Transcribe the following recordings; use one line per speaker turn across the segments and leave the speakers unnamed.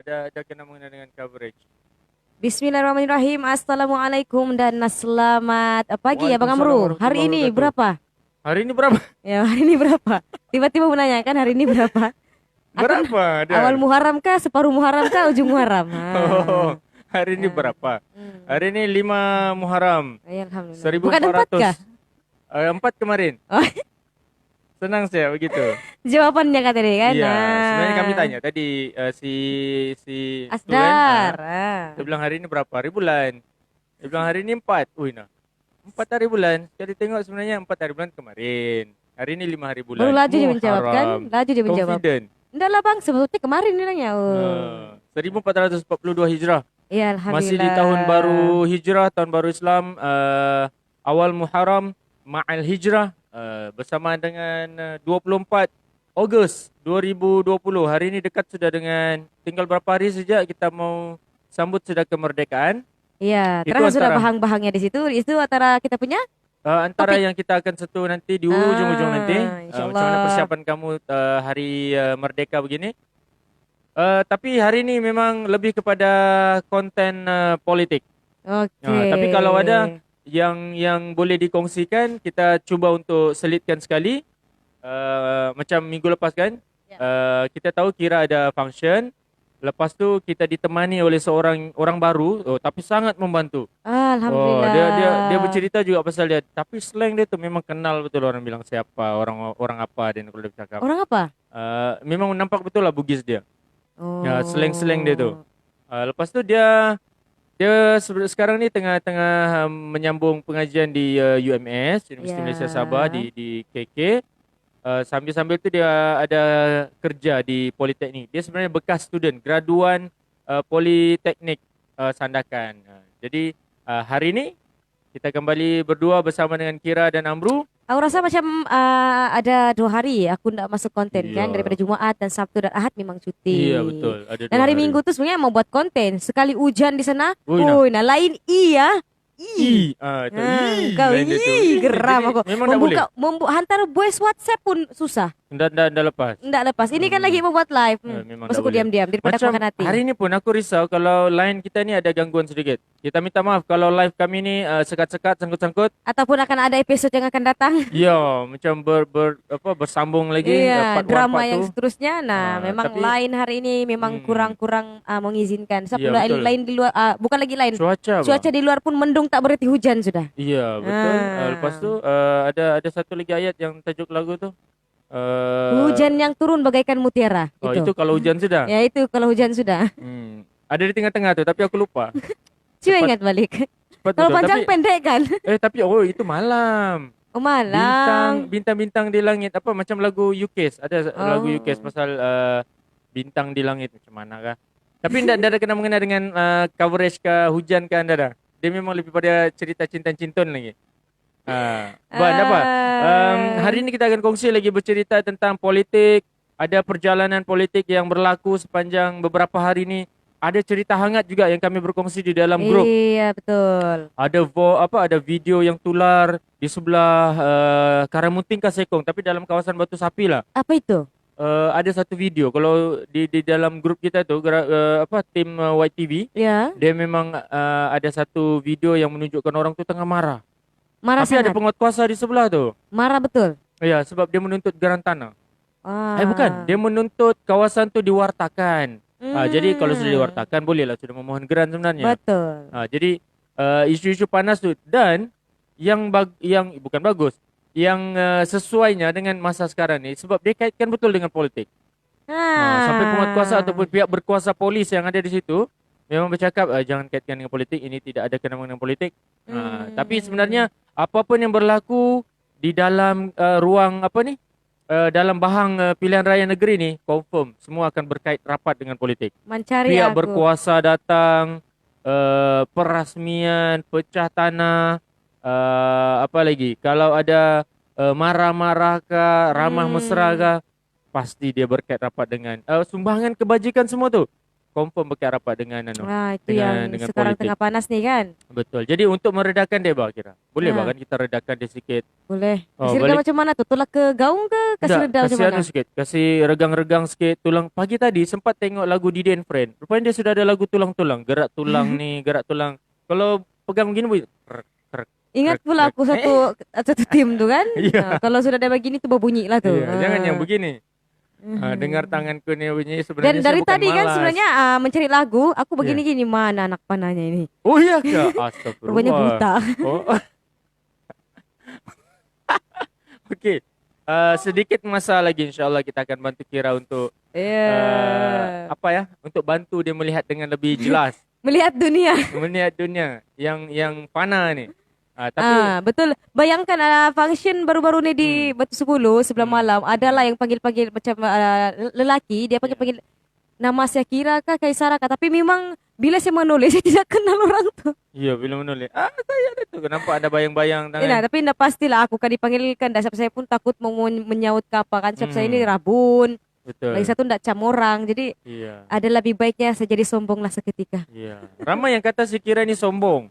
Ada kena mengenai dengan coverage.
Bismillahirrahmanirrahim. Assalamualaikum dan selamat pagi ya Bang
Waalaikumsalam
Amru. Hari
warahmatullahi
ini
wabarakatuh.
berapa?
Hari ini berapa?
Ya hari ini berapa? Tiba-tiba menanyakan hari ini berapa? Aku
Berapa
awal
dan?
Muharram kah, separuh Muharram kah, ujung Muharram?
Oh, hari ini
Ya.
berapa?
Hmm.
Hari ini 5 Muharram
Ya, Alhamdulillah.
seribu
Bukan
empat
empat
ratus
kah?
4 kemarin.
Oh,
Senang saya begitu.
jawabannya kata dia kan.
Iya, sebenarnya kami
Nah,
tanya tadi si student
Asdar.
dia bilang hari ini berapa hari bulan? Dia bilang hari ini 4. Wih nah. 4 hari bulan. Jadi tengok sebenarnya 4 hari bulan kemarin. Hari ini 5 hari
Baru
bulan.
laju dia menjawab kan?
Muharram.
Laju dia menjawab.
Confident.
Enggak lah Bang, sebetulnya kemarin dia nanya. Oh.
1442 Hijrah.
Ya
Masih di
Alhamdulillah.
tahun baru Hijrah, tahun baru Islam, awal Muharram, Ma'al Hijrah, bersamaan dengan 24 Ogos 2020. Hari ini dekat sudah dengan tinggal berapa hari saja kita mau sambut sudah kemerdekaan.
Iya,
Itu
terasa sudah
antara
bahang-bahangnya di situ. Itu antara kita punya
antara
topik.
yang kita akan sentuh nanti di ujung-ujung nanti. Macam mana
Insyaallah.
persiapan kamu hari merdeka begini. Tapi hari ini memang lebih kepada konten politik.
Oke.
Tapi kalau ada yang boleh dikongsikan, kita cuba untuk selitkan sekali. Macam minggu lepas kan,
Ya.
kita tahu kira ada function. Lepas tu kita ditemani oleh seorang orang baru, tapi sangat membantu. Oh, dia
Alhamdulillah.
bercerita juga pasal dia. Tapi slang dia tu memang kenal betul, orang bilang siapa, orang orang apa dia kalau dia bercakap.
Orang apa?
Memang nampak betul lah Bugis dia. Ya, slang-slang dia tu.
Oh.
Lepas tu dia sekarang ni tengah menyambung pengajian di UMS, Universiti Malaysia Sabah
Ya.
di KK. Sambil-sambil tu dia ada kerja di Politeknik. Dia sebenarnya bekas student, graduan Politeknik Sandakan. Jadi hari ini kita kembali berdua bersama dengan Kira dan Amru.
Aku rasa macam ada 2 hari aku ndak masuk konten kan,
Iya,
daripada Jumaat dan Sabtu dan Ahad memang
iya
cuti.
betul. Ada
Dan
2
hari
hari.
Minggu tu sebenarnya mau buat konten. Sekali hujan di sana,
Ui nah.
nah lain iya.
Tu
Kau
lain dia tu.
geram
Jadi
aku.
memang tak boleh.
Hantar voice WhatsApp pun susah.
Dah lepas.
Ndak lepas. Ini kan lagi membuat live.
Memang tak
Masuk
boleh.
diam-diam daripada aku
Macam
makan hati.
hari ni pun aku risau kalau line kita ni ada gangguan sedikit. Kita minta maaf kalau live kami ni sekat-sekat, sangkut-sangkut.
Ataupun akan ada episode yang akan datang.
Ya, macam bersambung lagi
Iya,
part 1
drama
part
yang
2.
seterusnya. Nah, memang
Tapi
lain hari ini memang
hmm,
kurang-kurang mengizinkan. Sebab
iya betul.
lain di luar, bukan lagi lain.
Cuaca bang.
Cuaca di luar pun mendung tak berarti hujan sudah.
Iya, betul. Lepas tu ada satu lagi ayat yang tajuk lagu tu.
Hujan yang turun bagaikan mutiara.
Itu kalau hujan sudah.
Ya itu kalau hujan sudah.
Ada di tengah-tengah tu tapi aku lupa.
Coba
Cepat
ingat balik.
cepat
Kalau
betul
panjang
tapi
pendek kan.
tapi itu malam.
Oh malang.
Bintang-bintang di langit apa macam lagu UKIS. Ada lagu UKIS
Oh.
pasal bintang di langit macam mana kah? Tapi tidak ada kena mengenai dengan coverage ke hujan ke anda dah. Dia memang lebih pada cerita cinta-cintun lagi. Buat apa? Hari ini kita akan kongsi lagi bercerita tentang politik. Ada perjalanan politik yang berlaku sepanjang beberapa hari ini. Ada cerita hangat juga yang kami berkongsi di dalam grup.
Iya betul.
Ada video yang tular di sebelah Karamuting Kasekong tapi dalam kawasan Batu Sapi lah.
Apa itu?
Ada satu video kalau di dalam grup kita tu tim YTV,
Ya,
dia memang ada satu video yang menunjukkan orang tu tengah marah.
marah
Tapi ada
sangat.
penguatkuasa di sebelah tu.
Marah betul.
Ya, sebab dia menuntut geran tanah. Bukan,
Ah.
dia menuntut kawasan tu diwartakan. Jadi kalau sudah
Hmm.
diwartakan bolehlah sudah memohon geran sebenarnya.
Betul.
Jadi isu-isu panas tu dan yang bukan bagus, yang sesuainya dengan masa sekarang ni sebab dia kaitkan betul dengan politik. Sampai penguatkuasa ataupun pihak berkuasa polis yang ada di situ memang bercakap jangan kaitkan dengan politik, ini tidak ada kena dengan politik. Tapi sebenarnya apapun yang berlaku di dalam ruang dalam bahang pilihan raya negeri ni confirm semua akan berkait rapat dengan politik.
Mencari
Pihak
aku.
berkuasa datang, perasmian, pecah tanah, apa lagi? Kalau ada marah-marah ke, ramah mesra ke, pasti dia berkait rapat dengan sumbangan kebajikan semua tu. confirm berkat rapat dengan
Itu
dengan
yang sekarang
politik.
tengah panas nih kan.
Betul. Jadi untuk meredakan dia bah kira. Boleh
Ha.
bah kan kita redakan dia sikit.
Boleh.
Oh,
Kasih reda
balik.
macam mana tuh? Tolak ke gaung ke? Kasih
Enggak,
reda macam
kasih
mana?
sikit. Kasih regang-regang sikit tulang. Pagi tadi sempat tengok lagu Didi and Friend. Rupanya dia sudah ada lagu tulang-tulang. Gerak tulang nih, gerak tulang. Kalau pegang begini bunyi. Krek, krek,
Ingat
krek,
pula
krek.
aku satu tim tuh kan.
Iya.
Kalau sudah ada begini tuh berbunyi lah tuh.
Iya, jangan yang begini. Dengar tanganku nih bunyi sebenarnya
Dan
saya
dari
bukan
tadi kan
malas.
sebenarnya mencari lagu, aku
Iya.
begini-gini mana anak panahnya ini.
Oh iya kak? Astagfirullah.
Rupanya buta.
Oh. Okey. Sedikit masa lagi insyaAllah kita akan bantu Kira untuk
Iya.
apa ya? Untuk bantu dia melihat dengan lebih jelas.
Melihat dunia.
Melihat dunia yang fana ni. Tapi
Betul. Bayangkan function baru-baru ni di Batu 10 sebelah malam. Adalah yang panggil-panggil macam lelaki. Dia panggil-panggil nama saya Kira kah, Kaisara kah. Tapi memang bila saya menulis, saya tidak kenal orang tu.
ya bila menulis. Saya ada tu. Kenapa ada bayang-bayang tangan?
Ya, tapi dah pastilah aku kan dipanggilkan. Dah siapa saya pun takut mau menyaut ke apa kan. Siapa saya ini Rabun.
Betul.
Lagi satu ndak cam orang. Jadi
Iya.
ada lebih baiknya saya jadi sombong lah seketika.
Iya. Ramai yang kata si Kira ni sombong.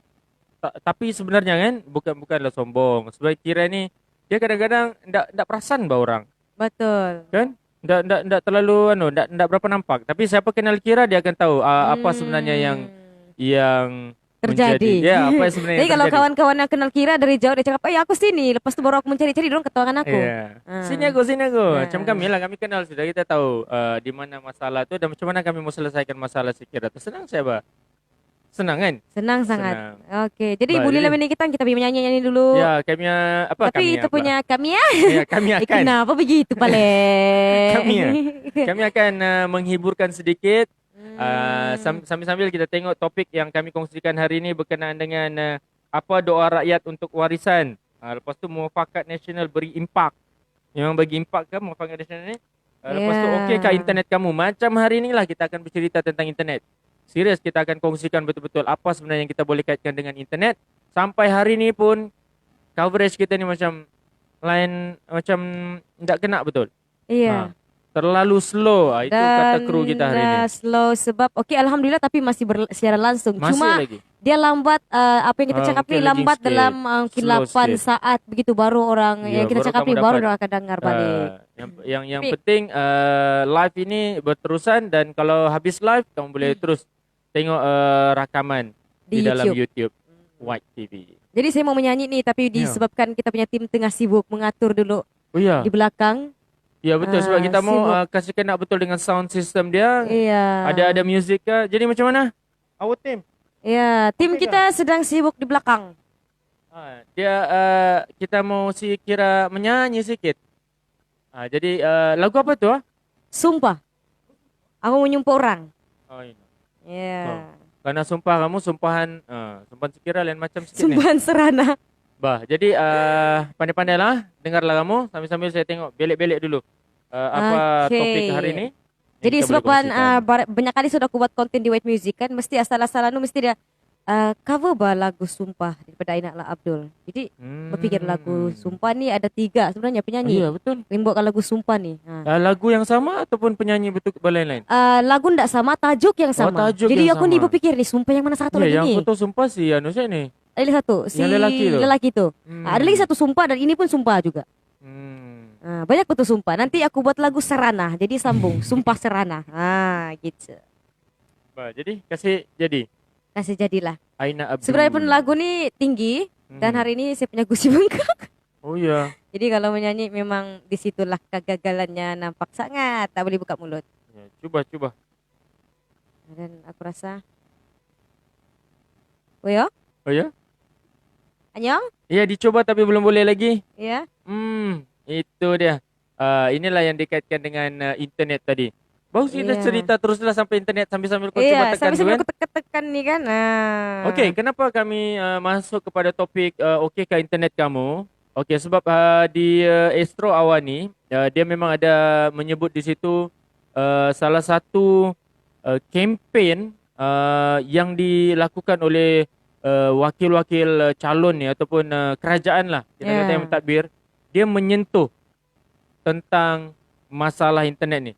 Tapi sebenarnya kan bukanlah sombong. Sebab Kira ni dia kadang-kadang ndak perasan bah orang.
Betul.
Kan? Ndak terlalu ndak berapa nampak. Tapi siapa kenal Kira dia akan tahu apa sebenarnya yang
terjadi.
menjadi. Ya, apa yang sebenarnya
Jadi
yang
kalau
terjadi.
kawan-kawan yang kenal Kira dari jauh dia cakap, aku sini. Lepas tu baru aku mencari-cari, dorang ketahuan aku.
Iya. Sini aku. Macam kami lah, kami kenal sudah, kita tahu di mana masalah tu dan macam mana kami mau selesaikan masalah si Kira tu. Senang saya bah. Senang kan?
Senang sangat.
Senang.
Okey, jadi
Baik,
bolehlah
jadi-
ini kita menyanyi-nyanyi dulu.
Ya, kami
Tapi itu punya kami ya.
Ya, kami akan
Kenapa begitu Pale?
Kami ya? kami akan menghiburkan sedikit. Sambil-sambil kita tengok topik yang kami kongsikan hari ini berkenaan dengan apa doa rakyat untuk warisan. Lepas tu muafakat nasional beri impak. Memang bagi impak ke muafakat nasional ni? Lepas tu okey internet kamu? Macam hari inilah kita akan bercerita tentang internet. Serius kita akan kongsikan betul-betul apa sebenarnya yang kita boleh kaitkan dengan internet. Sampai hari ni pun coverage kita ni macam tak kena betul.
Iya.
Terlalu slow. Itu kata kru kita hari ni.
Slow sebab alhamdulillah tapi masih secara langsung.
Masih
Cuma
lagi.
dia lambat apa yang kita cakap ni
mungkin lagging
lambat
sikit.
dalam mungkin
Slow
8
sikit.
saat begitu baru orang
Ya,
yang kita
baru
cakap
kamu
ni baru
dapat,
orang akan dengar balik.
Yang
Tapi-
penting live ini berterusan dan kalau habis live kamu boleh terus tengok rakaman
Di
di dalam
YouTube.
YouTube White TV.
Jadi saya mau menyanyi nih tapi
Ya.
disebabkan kita punya tim tengah sibuk mengatur dulu
Oh ya.
di belakang.
Ya betul sebab kita mau
sibuk.
kasih kena betul dengan sound system dia.
Iya.
Ada muzik ke. Jadi macam mana? Our team.
Iya, tim
Okey
kita sedang sibuk di belakang.
Dia kita mau si Kira menyanyi sikit. Jadi lagu apa tu?
Sumpah. Aku mau nyumpah orang.
Oh, ini.
Iya.
Karena sumpah kamu sumpahan si Kira lain macam sikit ni.
Sumpahan serana.
Bah, jadi pandai-pandailah dengarlah kamu sambil-sambil saya tengok belik-belik dulu apa
Okey.
topik hari ini. yang
Jadi
kita boleh
sebabkan
kongsikan.
banyak kali sudah aku buat konten di White Music kan mesti asal-asalan tu mesti dia cover bah lagu Sumpah daripada Aina lah Abdul. Jadi berfikir lagu Sumpah ni ada 3 sebenarnya penyanyi.
Iya betul.
Yang buatkan lagu Sumpah ni.
Lagu yang sama ataupun penyanyi betul lain-lain?
Lagu ndak sama, tajuk yang sama.
tajuk
Jadi
yang
aku ni
sama.
berfikir ni Sumpah yang mana satu lagi
yang
ni?
foto sumpah si saya ni.
Ada lagi satu si
Yang lelaki tu.
Ada lagi satu Sumpah dan ini pun Sumpah juga.
Hmm.
Banyak betul Sumpah. Nanti aku buat lagu Serana. Jadi sambung Sumpah Serana. Gitu.
Bah, jadi kasih jadi
Kasih jadilah.
Aina Abdul.
Sebenarnya pun lagu ni tinggi dan hari ini saya punya gusi bengkak.
Oh ya.
Jadi kalau menyanyi memang disitulah kegagalannya nampak sangat. Tak boleh buka mulut.
Ya, coba.
Dan aku rasa Oh ya?
Oh ya?
Anyong?
Ya dicoba tapi belum boleh lagi.
Ya?
Itu dia. Inilah yang dikaitkan dengan internet tadi. Bagus kita
Iya.
cerita teruslah sampai internet sambil-sambil kau
Iya,
coba tekan tu
sambil-sambil
kan.
aku tekan ni kan.
Okey, kenapa kami masuk kepada topik okeykah internet kamu? Okey, sebab di Astro awal ni dia memang ada menyebut di situ salah satu kempen yang dilakukan oleh wakil-wakil calon ni ataupun kerajaan lah. Kita kata yang mentadbir, dia menyentuh tentang masalah internet ni.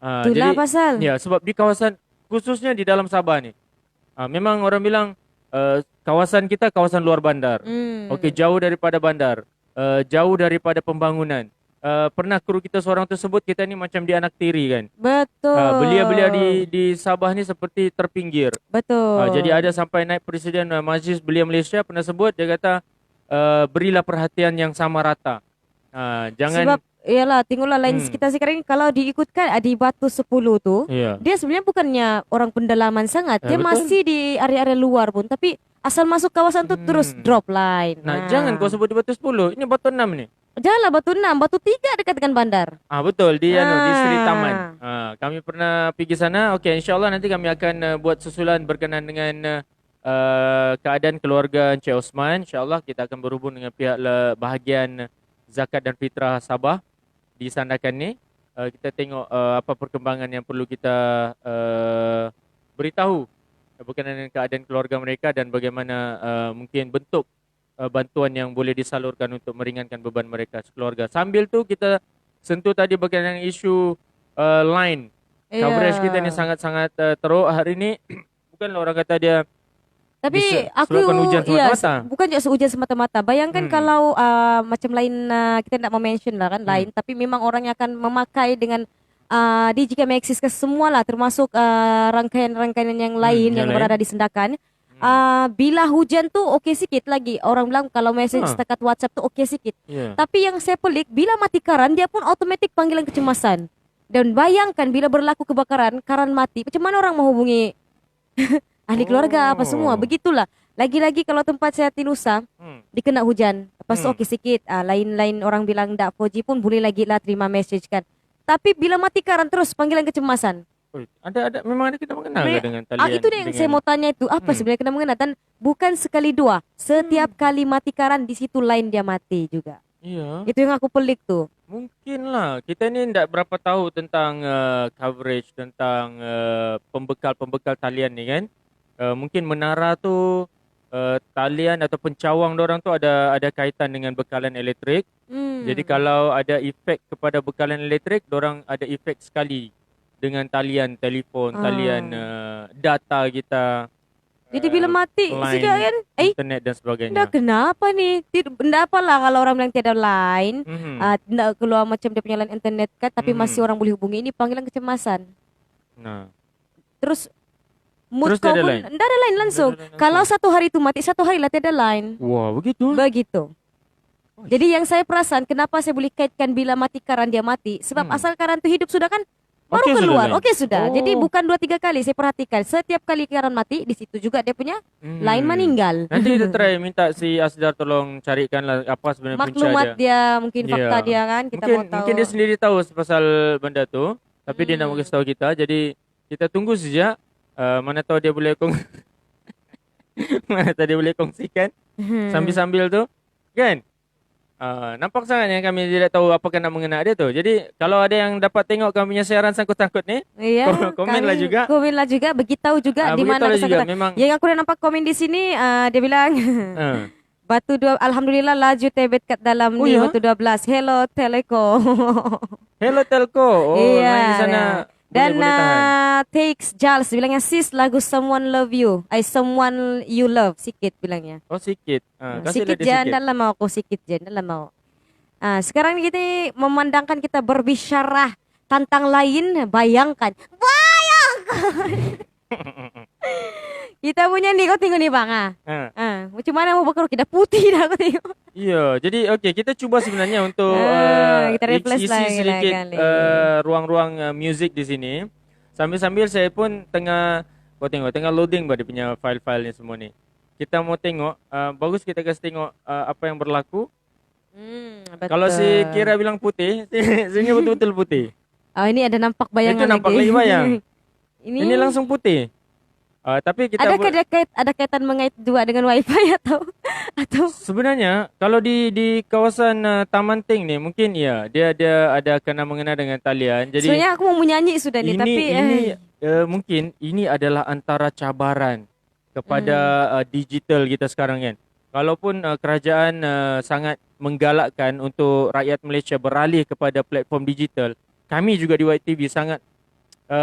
Itulah
Jadi
pasal.
ya sebab di kawasan khususnya di dalam Sabah ni. Memang orang bilang kawasan kita kawasan luar bandar. Okey, jauh daripada bandar, jauh daripada pembangunan. Pernah kru kita seorang tu sebut kita ni macam di anak tiri kan.
Betul.
Belia-belia di Sabah ni seperti terpinggir.
Betul.
Jadi ada sampai naik Presiden Majlis Belia Malaysia pernah sebut, dia kata berilah perhatian yang sama rata. Jangan
Sebab iyalah tengoklah lain kita sekarang ni kalau diikutkan di Batu 10 tu,
ya.
dia sebenarnya bukannya orang pendalaman sangat. Dia
Betul.
masih di area-area luar pun, tapi asal masuk kawasan tu terus drop line.
Nah, jangan kau sebut di Batu 10. Ini Batu 6 ni.
Janganlah Batu 6, Batu 3 dekat dengan bandar.
Betul di di Sri
Ah.
Taman. Kami pernah pergi sana. Okey, insya-Allah nanti kami akan buat susulan berkenaan dengan keadaan keluarga Encik Osman. Insya-Allah kita akan berhubung dengan pihak bahagian zakat dan fitrah Sabah di Sandakan ni. Kita tengok apa perkembangan yang perlu kita beritahu berkenaan dengan keadaan keluarga mereka dan bagaimana mungkin bentuk bantuan yang boleh disalurkan untuk meringankan beban mereka sekeluarga. Sambil tu kita sentuh tadi berkenaan dengan isu line. Coverage kita ni sangat-sangat teruk hari ni. Bukanlah orang kata dia
Tapi aku
disebabkan hujan semata-mata.
bukan je hujan semata-mata. Bayangkan kalau macam lain kita nak mention lah kan lain, tapi memang orang yang akan memakai dengan Digi Maxis ke semua lah, termasuk rangkaian-rangkaian yang lain yang berada di Sendakan. Bila hujan tu okey sikit lagi. Orang bilang kalau message setakat WhatsApp tu okey sikit. Tapi yang saya pelik, bila mati karan dia pun automatik panggilan kecemasan. Dan bayangkan bila berlaku kebakaran, karan mati, macam mana orang menghubungi ahli keluarga apa semua. Begitulah. Lagi-lagi kalau tempat saya Tinusa dikena hujan. Lepas tu okey sikit. Lain-lain orang bilang tak 4G pun boleh lagi lah terima message kan. Tapi bila mati karan terus panggilan kecemasan.
Memang ada kita mengenal ke dengan talian?
Itu dia yang saya mau tanya itu. Apa sebenarnya kena mengenal? Dan bukan sekali dua. Setiap kali mati karan di situ lain dia mati juga.
Iya.
Itu yang aku pelik tu.
Mungkin lah. Kita ni tak berapa tahu tentang coverage, tentang pembekal-pembekal talian ni kan. Mungkin menara tu talian atau pencawang dorang tu ada kaitan dengan bekalan elektrik. Jadi kalau ada efek kepada bekalan elektrik, dorang ada efek sekali dengan talian telefon, talian data kita.
Jadi bila mati
line,
sikit kan,
internet dan sebagainya.
dah kenapa ni? Tidak apalah kalau orang bilang tiada line, tidak keluar macam dia punya line internet kan, tapi masih orang boleh hubungi. Ini panggilan kecemasan.
Nah.
Terus mood
Terus
kau
tiada
pun
line?
tidak ada line langsung. Kalau satu hari tu mati, satu hari lah tiada line.
Wah, begitu?
Begitu. Jadi yang saya perasan kenapa saya boleh kaitkan bila mati karan dia mati, sebab asal karan tu hidup sudah kan baru
Okey
keluar.
sudah,
Okey sudah.
Oh.
Jadi bukan 2-3 kali saya perhatikan. Setiap kali karan mati di situ juga dia punya line meninggal.
Nanti kita try minta si Asdar tolong carikan lah apa sebenarnya punca
Maklumat
dia.
dia, mungkin fakta
Ya.
dia kan kita
mungkin,
mau tahu.
Mungkin dia sendiri tahu pasal benda tu, tapi dia nak bagi tahu kita. Jadi kita tunggu saja. Mana tahu dia boleh mana tahu dia boleh kongsikan sambil-sambil tu, kan? Nampak sangat yang kami tidak tahu apakah nak mengenal dia tu. Jadi kalau ada yang dapat tengok kami punya siaran sangkut-sangkut ni,
Iya,
komenlah juga.
Komenlah juga, beritahu juga di mana
beritahulah juga.
kesangkutan.
Memang
Yang aku dah nampak komen di sini dia bilang Batu 2 alhamdulillah laju tebet kat dalam
Oh,
ni
ya?
Batu 12. Hello Telco.
Hello Telco.
Iya,
Main di sana.
iya. Dan
boleh tahan.
Takes Jals bilangnya sis lagu Someone Love You. Someone You Love sikit bilangnya.
Oh sikit. Kasihlah
Sikit
dia
je,
sikit.
dah mau aku sikit je, dah mau. Sekarang kita memandangkan kita berbisyarah tentang lain, bayangkan. Kita punya ni, kau tengok ni bang macam mana mau berkeruk, kita putih dah kau tengok.
Ya, jadi okey kita cuba sebenarnya untuk
kita replace
isi
lagi
sedikit
kali.
ruang-ruang muzik di sini. Sambil-sambil saya pun kau tengok tengah loading dia punya file-file ni semua ni. Kita mau tengok bagus kita kasih tengok apa yang berlaku.
Betul.
Kalau si Kira bilang putih, sebenarnya betul-betul putih.
Ini ada nampak bayangan
Itu nampak
lagi.
lagi bayang.
Ini
Ini langsung putih. Tapi kita
adakah ada kaitan mengait juga dengan wifi atau
sebenarnya kalau di kawasan Taman Ting ni mungkin ya dia ada kena mengena dengan talian. Jadi
sebenarnya aku mau menyanyi sudah ni tapi
mungkin ini adalah antara cabaran kepada digital kita sekarang kan. Walaupun kerajaan sangat menggalakkan untuk rakyat Malaysia beralih kepada platform digital, kami juga di YTV sangat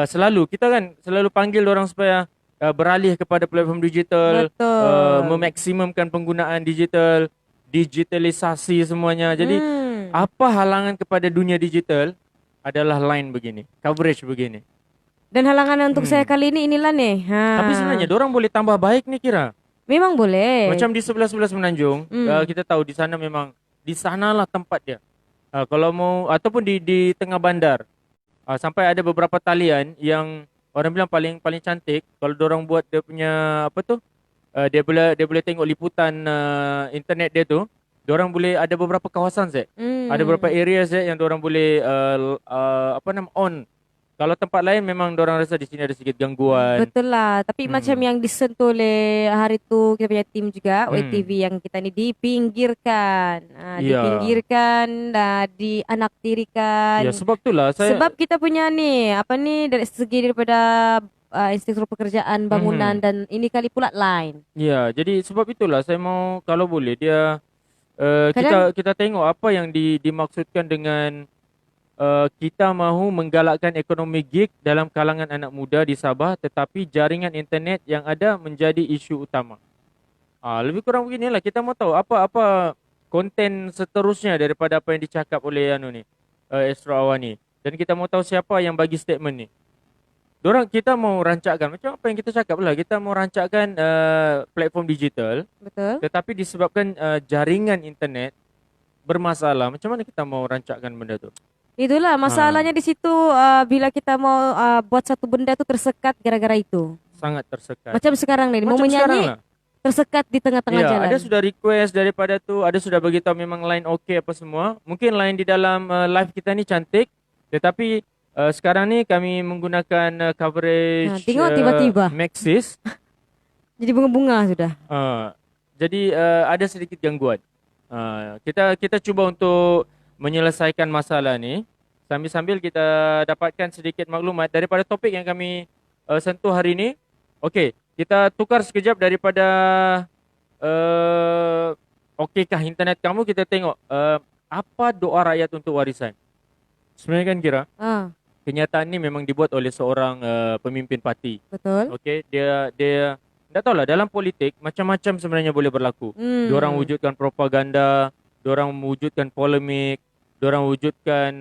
selalu kita kan selalu panggil orang supaya beralih kepada platform digital,
Betul.
memaksimumkan penggunaan digital, digitalisasi semuanya. Jadi apa halangan kepada dunia digital adalah line begini, coverage begini.
Dan halangan untuk saya kali ini inilah nih.
Tapi sebenarnya dorang boleh tambah baik nih kira.
Memang boleh.
Macam di sebelah-sebelah Semenanjung, kita tahu di sana memang di sanalah tempat dia. Kalau mau ataupun di tengah bandar, sampai ada beberapa talian yang orang bilang paling paling cantik. Kalau dorang buat dia punya apa tu, dia boleh tengok liputan internet dia tu. Dorang boleh ada beberapa kawasan Zek. Ada beberapa area Zek yang dorang boleh apa nama on. Kalau tempat lain memang dorang rasa di sini ada sedikit gangguan.
Betul lah. Tapi macam yang disentuh oleh hari tu kita punya tim juga, WTV yang kita ni dipinggirkan.
Ya.
Dipinggirkan, dianaktirikan.
Ya sebab itulah saya
Sebab kita punya ni, apa ni dari segi daripada instruktur pekerjaan bangunan dan ini kali pula line.
ya, jadi sebab itulah saya mau kalau boleh dia
Kadang-
kita tengok apa yang dimaksudkan dengan kita mahu menggalakkan ekonomi gig dalam kalangan anak muda di Sabah tetapi jaringan internet yang ada menjadi isu utama. Lebih kurang beginilah kita mau tahu apa konten seterusnya daripada apa yang dicakap oleh Astro Awani. Dan kita mau tahu siapa yang bagi statement ni. Kita mau rancakkan macam apa yang kita cakap lah, kita mau rancakkan platform digital
Betul.
tetapi disebabkan jaringan internet bermasalah. Macam mana kita mau rancakkan benda tu?
Itulah masalahnya di situ bila kita mau buat satu benda tu tersekat gara-gara itu.
Sangat tersekat.
Macam sekarang ni mau
Macam sekarang
menyanyi
lah.
tersekat di tengah-tengah
Ya,
jalan.
ada sudah request daripada tu, ada sudah beritahu memang line okey apa semua. Mungkin line di dalam live kita ni cantik, tetapi sekarang ni kami menggunakan coverage
tengok tiba-tiba.
Maxis.
Jadi bunga-bunga sudah.
Jadi ada sedikit gangguan. Kita cuba untuk menyelesaikan masalah ni sambil-sambil kita dapatkan sedikit maklumat daripada topik yang kami sentuh hari ni. Okey, kita tukar sekejap daripada okeykah internet kamu, kita tengok apa doa rakyat untuk warisan. Sebenarnya kan kira kenyataan ni memang dibuat oleh seorang pemimpin parti.
Betul.
Okey, dia tak tahulah dalam politik macam-macam sebenarnya boleh berlaku. Diorang wujudkan propaganda, diorang wujudkan polemik, diorang wujudkan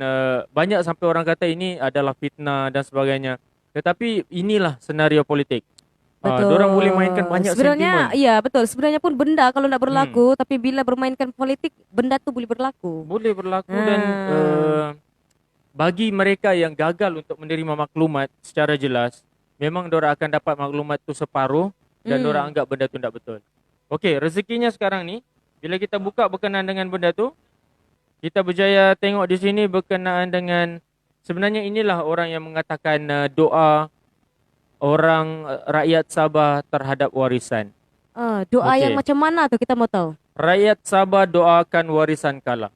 banyak sampai orang kata ini adalah fitnah dan sebagainya. Tetapi inilah senario politik.
Betul.
Diorang boleh mainkan banyak
Sebenarnya,
sentimen.
iya betul. Sebenarnya pun benda kalau nak berlaku, tapi bila bermainkan politik, benda tu boleh berlaku.
Boleh berlaku dan bagi mereka yang gagal untuk menerima maklumat secara jelas, memang diorang akan dapat maklumat tu separuh dan diorang anggap benda tu tidak betul. Okey, rezekinya sekarang ni, bila kita buka berkenaan dengan benda tu, kita berjaya tengok di sini berkenaan dengan, sebenarnya inilah orang yang mengatakan doa orang rakyat Sabah terhadap warisan.
Doa
Okey.
yang macam mana tu kita mau tahu.
Rakyat Sabah doakan warisan kalah.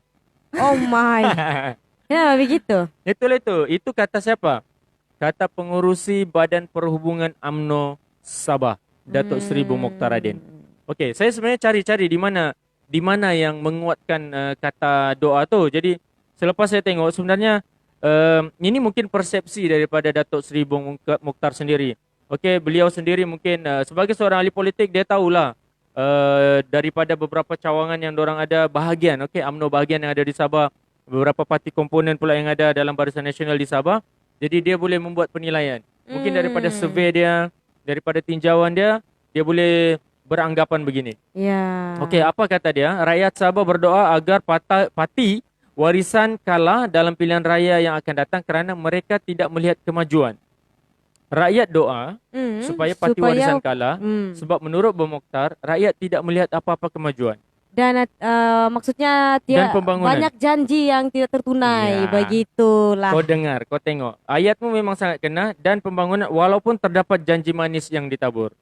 Oh my. Kenapa begitu?
Itu kata siapa? Kata pengurusi Badan Perhubungan UMNO Sabah, Datuk Seri Bung Mokhtar Radin. Okey, saya sebenarnya cari-cari di mana yang menguatkan kata doa tu. Jadi selepas saya tengok sebenarnya ini mungkin persepsi daripada Datuk Seri Bung Mokhtar sendiri. Okey, beliau sendiri mungkin sebagai seorang ahli politik dia tahulah daripada beberapa cawangan yang dorang ada bahagian, okey, UMNO bahagian yang ada di Sabah, beberapa parti komponen pula yang ada dalam Barisan Nasional di Sabah. Jadi dia boleh membuat penilaian. Mungkin daripada survey dia, daripada tinjauan dia, dia boleh beranggapan begini.
Ya.
Okey, apa kata dia? Rakyat Sabah berdoa agar parti warisan kalah dalam pilihan raya yang akan datang kerana mereka tidak melihat kemajuan. Rakyat doa supaya parti warisan kalah sebab menurut Bung Mokhtar, rakyat tidak melihat apa-apa kemajuan.
Dan maksudnya
Dan pembangunan.
banyak janji yang tidak tertunai.
Ya.
Begitulah.
Kau dengar, kau tengok. Ayatmu memang sangat kena dan pembangunan walaupun terdapat janji manis yang ditabur.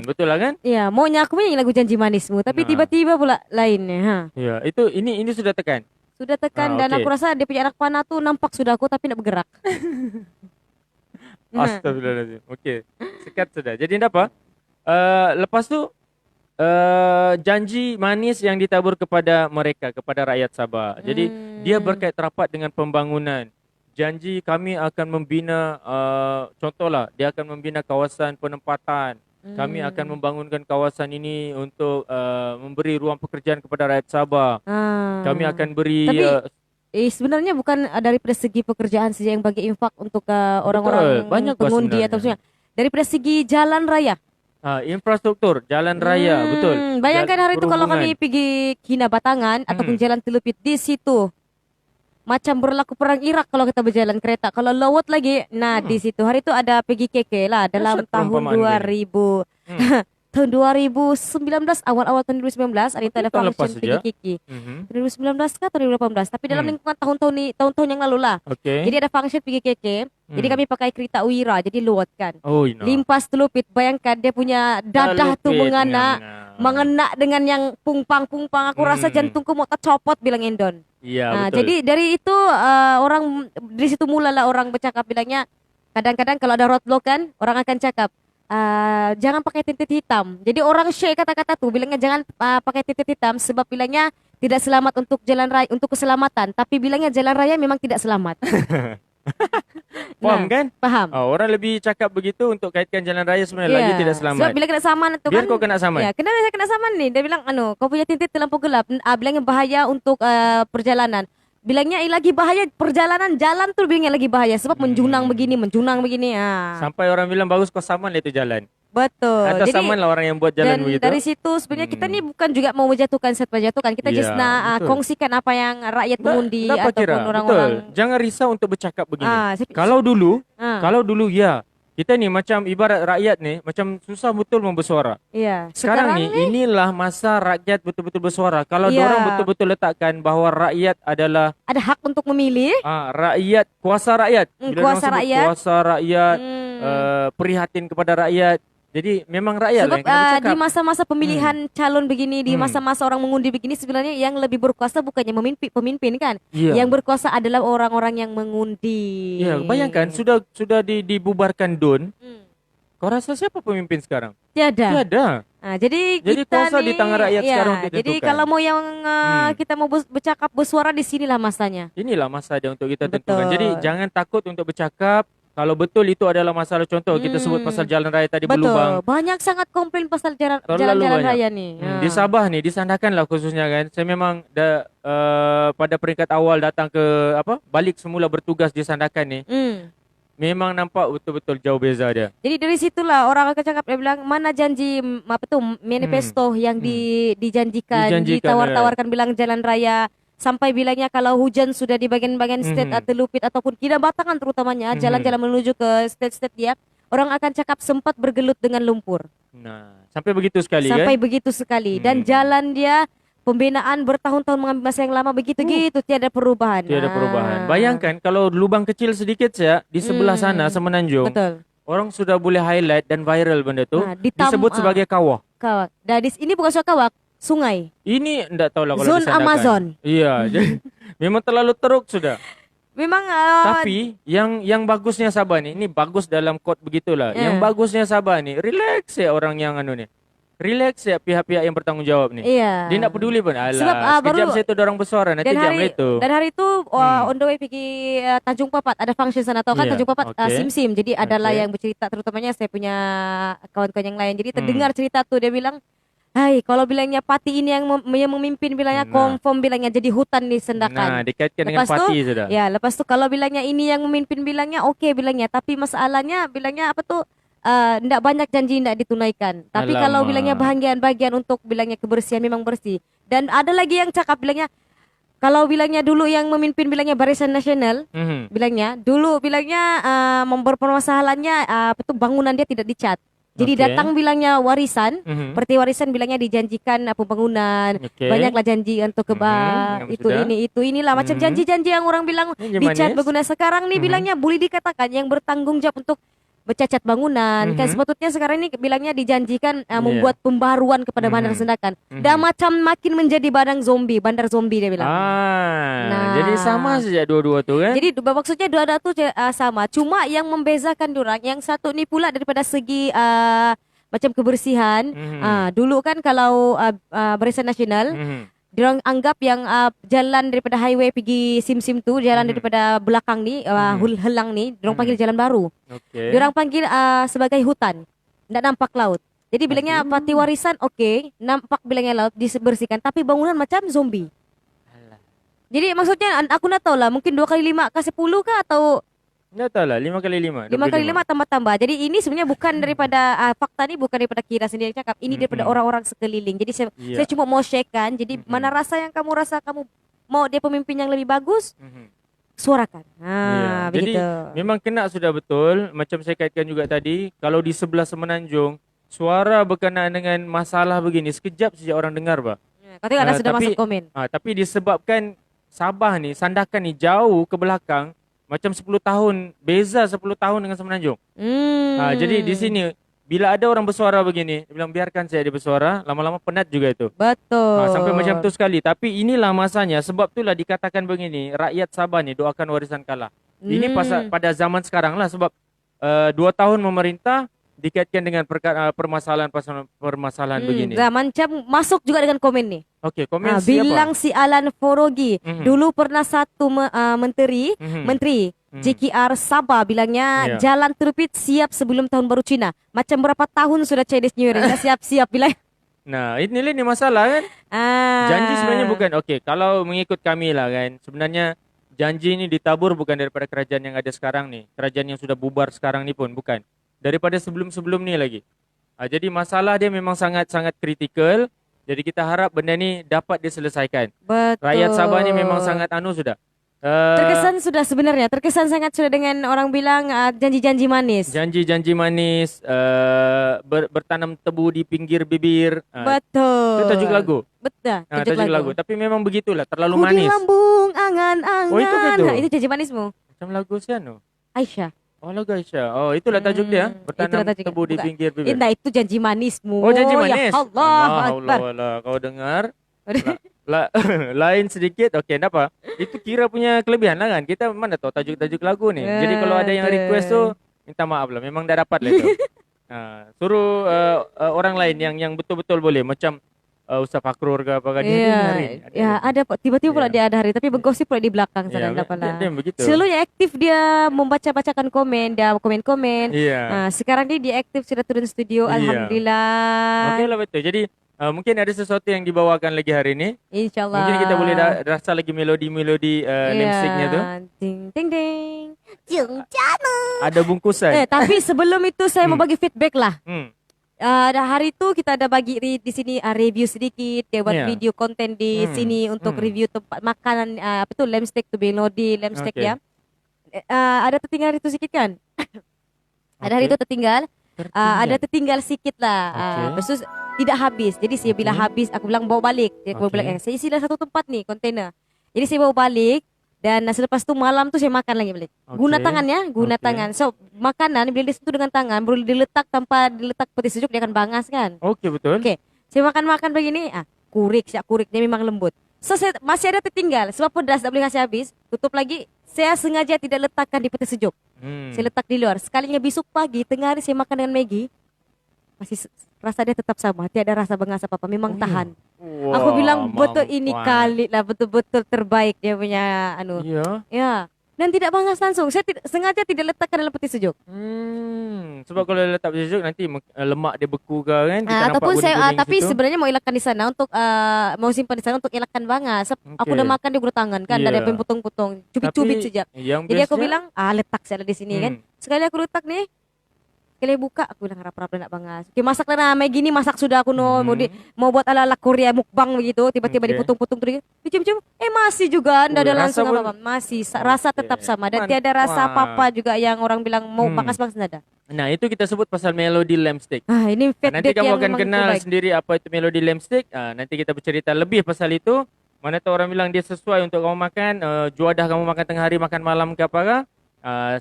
Betul lah kan?
Ya, maunya aku punya lagu janji manismu, tapi tiba-tiba pula lainnya.
Ya, ini sudah tekan.
Sudah tekan dan
okey.
aku rasa dia punya anak panah tu nampak sudah aku tapi nak bergerak.
Astagfirullahaladzim. Okey, sekat sudah. Jadi apa? Lepas tu janji manis yang ditabur kepada mereka, kepada rakyat Sabah. Jadi dia berkait rapat dengan pembangunan. janji kami akan membina contohlah dia akan membina kawasan penempatan. Kami akan membangunkan kawasan ini untuk memberi ruang pekerjaan kepada rakyat Sabah. Kami akan beri
Tapi sebenarnya bukan daripada segi pekerjaan saja yang bagi infak untuk orang-orang
banyak
pengundi
sebenarnya.
atau sebenarnya daripada segi jalan raya.
Infrastruktur, jalan raya, betul.
Bayangkan hari itu kalau
Perhubungan.
kami pergi Kina Batangan ataupun Jalan Telupit di situ macam berlaku perang Irak kalau kita berjalan kereta. Kalau lewat lagi, nah di situ hari itu ada pergi KK lah dalam
Dahsyat
tahun
perumpamaan
2000. Tahun 2019, awal-awal tahun 2019 ada itu ada
tahun lepas
function
saja.
pergi Kiki.
Mhm.
2019 kah atau 2018? Tapi dalam lingkungan tahun-tahun yang lalu lah.
Okey.
Jadi ada function pergi KK. Jadi kami pakai kereta Wira, jadi luat kan.
Oh, no.
Limpas Telupit, bayangkan dia punya dadah tu mengena dengan yang pungpang-pungpang. Aku rasa jantungku mau tercopot bilang Endon.
Iya,
Nah,
betul.
jadi dari itu orang di situ mulalah orang bercakap bilangnya kadang-kadang kalau ada roadblock kan orang akan cakap jangan pakai tinted hitam. Jadi orang share kata-kata tuh bilangnya jangan pakai tinted hitam sebab bilangnya tidak selamat untuk jalan raya untuk keselamatan. Tapi bilangnya jalan raya memang tidak selamat.
Faham kan?
Paham.
Orang lebih cakap begitu untuk kaitkan jalan raya sebenarnya lagi tidak selamat.
Sebab bila kena saman tu
Biar
kan.
kau kena saman.
Ya, kenapa saya kena saman ni? Dia bilang kau punya tinted terlampau gelap. Bilangnya bahaya untuk perjalanan. Bilangnya lagi bahaya perjalanan jalan tu bilangnya lagi bahaya sebab menjunang begini.
Sampai orang bilang bagus kau saman lah itu jalan.
Betul.
Atau
Jadi
saman lah orang yang buat jalan
dan
begitu.
dari situ sebenarnya kita ni bukan juga mau menjatuhkan kita
Ya,
just nak
betul.
kongsikan apa yang rakyat mengundi
Dapat
ataupun
kira.
orang-orang.
Betul. Jangan risau untuk bercakap begini.
Saya-
Kalau dulu
Ah.
kita ni macam ibarat rakyat ni macam susah betul bersuara.
Ya.
Sekarang ni inilah masa rakyat betul-betul bersuara. Kalau
Ya.
diorang betul-betul letakkan bahawa rakyat adalah
ada hak untuk memilih.
rakyat, kuasa rakyat. Bila
Kuasa
diorang sebut
rakyat.
kuasa rakyat, prihatin kepada rakyat. Jadi memang rakyat
Sebab
lah yang kena bercakap.
di masa-masa pemilihan calon begini, di masa-masa orang mengundi begini sebenarnya yang lebih berkuasa bukannya pemimpin kan?
Ya.
Yang berkuasa adalah orang-orang yang mengundi.
Ya, bayangkan sudah dibubarkan DUN.
Hmm.
Kau rasa siapa pemimpin sekarang?
Tiada.
Tiada.
Jadi kita
kuasa
ni,
di tangan rakyat sekarang untuk
Jadi
ditentukan.
kalau mau yang kita mau bercakap bersuara di sinilah masanya.
Inilah masa dia untuk kita
Betul.
tentukan. Jadi jangan takut untuk bercakap. Kalau betul itu adalah masalah contoh kita sebut pasal jalan raya tadi berlubang.
Banyak sangat komplain pasal
Terlalu
jalan-jalan
banyak.
raya ni.
Di Sabah ni, di Sandakan lah khususnya kan. Saya memang pada peringkat awal datang ke balik semula bertugas di Sandakan ni. Memang nampak betul-betul jauh beza dia.
Jadi dari situlah orang akan cakap dia bilang mana janji manifesto yang dijanjikan, ditawar-tawarkan bilang jalan raya sampai bilangnya kalau hujan sudah di bagian-bagian state Telupit ataupun Kina Batangan terutamanya jalan-jalan menuju ke state-state dia orang akan cakap sempat bergelut dengan lumpur.
Nah, sampai begitu sekali
Sampai
kan?
begitu sekali dan jalan dia pembinaan bertahun-tahun mengambil masa yang lama begitu-gitu tiada perubahan.
Tiada perubahan. Bayangkan kalau lubang kecil sedikit saja di sebelah sana Semenanjung.
Betul.
Orang sudah boleh highlight dan viral benda tu. Disebut sebagai kawah.
Kawah. Dan ini bukan soal kawah, sungai.
Ini enggak tahulah kalau
Zone
di Sandakan.
Amazon.
Iya, jadi memang terlalu teruk sudah.
Memang
Tapi yang bagusnya Sabah ni, ini bagus dalam quote begitulah. Yang bagusnya Sabah ni, relax ya orang yang ni. Relax ya pihak-pihak yang bertanggungjawab ni.
Iya.
Dia nak peduli pun. Alah,
Sebab,
sekejap
baru-
saya tu orang bersuara nanti jam itu.
Dan hari itu on the way pergi Tanjung Papat ada function sana tahu kan
Yeah,
Tanjung Papat
okay.
Sim-sim. Jadi adalah
Okay.
yang bercerita terutamanya saya punya kawan-kawan yang lain. Jadi terdengar cerita tuh dia bilang, "Hai, kalau bilangnya parti ini yang memimpin bilangnya confirm bilangnya jadi hutan di Sandakan."
Nah, dikaitkan dengan
Lepas tu,
parti sudah.
ya, lepas tu kalau bilangnya ini yang memimpin bilangnya okey bilangnya, tapi masalahnya bilangnya apa tu ndak banyak janji ndak ditunaikan. Tapi kalau
Alamak.
bilangnya bahagian-bahagian untuk bilangnya kebersihan memang bersih. Dan ada lagi yang cakap bilangnya kalau bilangnya dulu yang memimpin bilangnya Barisan Nasional, bilangnya dulu bilangnya mempermasalahannya apa tu bangunan dia tidak dicat. Jadi
Okay.
datang bilangnya warisan, seperti warisan bilangnya dijanjikan pembangunan,
Okay.
banyaklah janji untuk
Yang
itu
sudah.
inilah macam janji-janji yang orang bilang
Ini
dicat
manis.
berguna sekarang nih bilangnya boleh dikatakan yang bertanggung jawab untuk bercacat bangunan kan sepatutnya sekarang ini bilangnya dijanjikan membuat pembaruan kepada bandar Sandakan. Dan macam makin menjadi bandar zombie dia bilang.
Jadi sama saja dua-dua tu kan?
Jadi maksudnya dua-dua tu sama. Cuma yang membezakan diorang yang satu ni pula daripada segi macam kebersihan. Dulu kan kalau Barisan Nasional Diorang anggap yang jalan daripada highway pergi Sim tu, jalan daripada belakang ni, Helang ni, diorang panggil jalan baru.
Okey.
Diorang panggil sebagai hutan. Tak nampak laut. Jadi bilangnya parti warisan okey, nampak bilangnya laut dibersihkan, tapi bangunan macam zombie.
Alah.
Jadi maksudnya aku nak tahu lah, mungkin 2 kali 5 ke 10 kah atau
Tak tahu lah 5 kali 5.
5 kali 5 tambah-tambah. Jadi ini sebenarnya bukan daripada fakta ni bukan daripada Kira sendiri yang cakap. Ini daripada orang-orang sekeliling. Jadi saya cuma mau sharekan. Jadi mana rasa yang kamu rasa kamu mau dia pemimpin yang lebih bagus, suarakan.
Jadi
Begitu.
memang kena sudah betul. Macam saya kaitkan juga tadi, kalau di sebelah Semenanjung, suara berkenaan dengan masalah begini, sekejap saja orang dengar, Pak.
Kau tengok dah sudah masuk komen.
Tapi disebabkan Sabah ni, Sandakan ni jauh ke belakang, macam 10 tahun, beza 10 tahun dengan Semenanjung. Jadi di sini, bila ada orang bersuara begini, dia bilang biarkan saya dia bersuara, lama-lama penat juga itu.
Betul.
Sampai macam tu sekali. Tapi inilah masanya, sebab itulah dikatakan begini, rakyat Sabah ni doakan warisan kalah. Ini pada zaman sekarang lah, sebab 2 tahun memerintah, dikaitkan dengan permasalahan begini.
Macam masuk juga dengan komen ni.
Okey, komen siapa?
Bilang si Alan Forogi, dulu pernah satu menteri JKR Sabah bilangnya jalan terpit siap sebelum tahun baru Cina. Macam berapa tahun sudah Chinese New Year dah siap-siap bilang.
Nah, ini masalah kan? Janji sebenarnya bukan. Okey, kalau mengikut kami lah kan, sebenarnya janji ni ditabur bukan daripada kerajaan yang ada sekarang ni. Kerajaan yang sudah bubar sekarang ni pun bukan. Daripada sebelum-sebelum ni lagi. Jadi masalah dia memang sangat-sangat kritikal. Jadi kita harap benda ni dapat diselesaikan.
Betul.
Rakyat Sabah ni memang sangat sudah.
Terkesan sangat sudah dengan orang bilang janji-janji manis.
Janji-janji manis, bertanam tebu di pinggir bibir.
Betul.
Itu tajuk lagu.
Betul.
Tajuk lagu. Tapi memang begitulah, terlalu
Ku
manis.
di lambung angan-angan.
Oh, itu gitu?
Itu janji manismu.
Macam lagu siapa?
Aisyah.
Oh, lagu Aisyah. Oh, itulah tajuk dia. Bertanam
Itulah tajuk.
tebu di
Bukan.
pinggir bibir.
Itu janji manismu.
Oh, janji manis.
Ya Allah Akbar.
Allah, kau dengar. Lain sedikit. Okey, tak apa. Itu Kira punya kelebihan lah kan. Kita mana tahu tajuk-tajuk lagu ni. Jadi kalau ada yang request tu, minta maaf lah. Memang dah dapat lah itu. Suruh orang lain yang betul-betul boleh. Macam Ustaz Fakrur ke apa.
Ada tiba-tiba pula dia ada hari. Tapi bergosip pula di belakang sana.
Dia begitu.
Selalunya aktif dia membaca-bacakan komen. Dia komen-komen. Sekarang ni dia aktif sudah turun studio. Alhamdulillah.
Okey lah, betul. Jadi mungkin ada sesuatu yang dibawakan lagi hari ni.
InsyaAllah.
Mungkin kita boleh rasa lagi melodi-melodi limsticknya tu.
Ding ding ding. Jung jana.
Ada bungkusan.
Tapi sebelum itu saya mau bagi feedback lah. Hari itu kita ada bagi di sini review sedikit. Dia buat video konten di sini untuk review tempat makanan lamb-steak tu Melody lamb-steak ya. Ada tertinggal itu sedikit kan? Ada hari itu tertinggal. Ada tertinggal sikit lah. Terus tidak habis. Jadi saya bila habis aku bilang bawa balik. Dia bilang saya isi dalam satu tempat ni kontainer. Jadi saya bawa balik. Dan selepas tu malam tu saya makan lagi balik. Guna tangan ya, tangan. So makanan bila disentuh dengan tangan boleh diletak tanpa diletak peti sejuk dia akan bangas kan.
Okey, betul.
Okey. Saya makan begini, kurik dia memang lembut. So saya masih ada tertinggal sebab pedas tak boleh kasih habis. Tutup lagi. Saya sengaja tidak letakkan di peti sejuk. Saya letak di luar. Sekalinya besok pagi tengah hari saya makan dengan Maggi, masih rasa dia tetap sama, tiada rasa bangas apa-apa, memang tahan.
Wah,
aku bilang betul ini kali lah, betul-betul terbaik dia punya Ya. Dan tidak bangas langsung. Saya sengaja tidak letakkan dalam peti sejuk.
Sebab kalau letak peti sejuk nanti lemak dia beku ke kan. Kita
ataupun
nampak
saya tapi
situ.
sebenarnya mau elakkan di sana untuk mau simpan di sana untuk elakkan bangas. Aku udah makan dia guna tangan kan, dari yang potong-potong, cubit-cubit saja. Jadi aku bilang, letak saya di sini kan. Sekali aku letak nih, sekali buka aku bilang harap-harap nak bangas. Okay, masak lah Maggi ni masak sudah aku mau buat ala-ala Korea mukbang begitu, tiba-tiba dipotong-potong tu dicium-cium, masih juga anda ada langsung apa-apa, masih rasa tetap sama dan tiada rasa apa-apa juga yang orang bilang mau bangas-bangas nada.
Nah, itu kita sebut pasal Melody lamb steak.
Ini
nanti kamu akan kenal sendiri apa itu Melody lamb steak. Nanti kita bercerita lebih pasal itu. Mana tahu orang bilang dia sesuai untuk kamu makan, juadah kamu makan tengah hari, makan malam ke apa.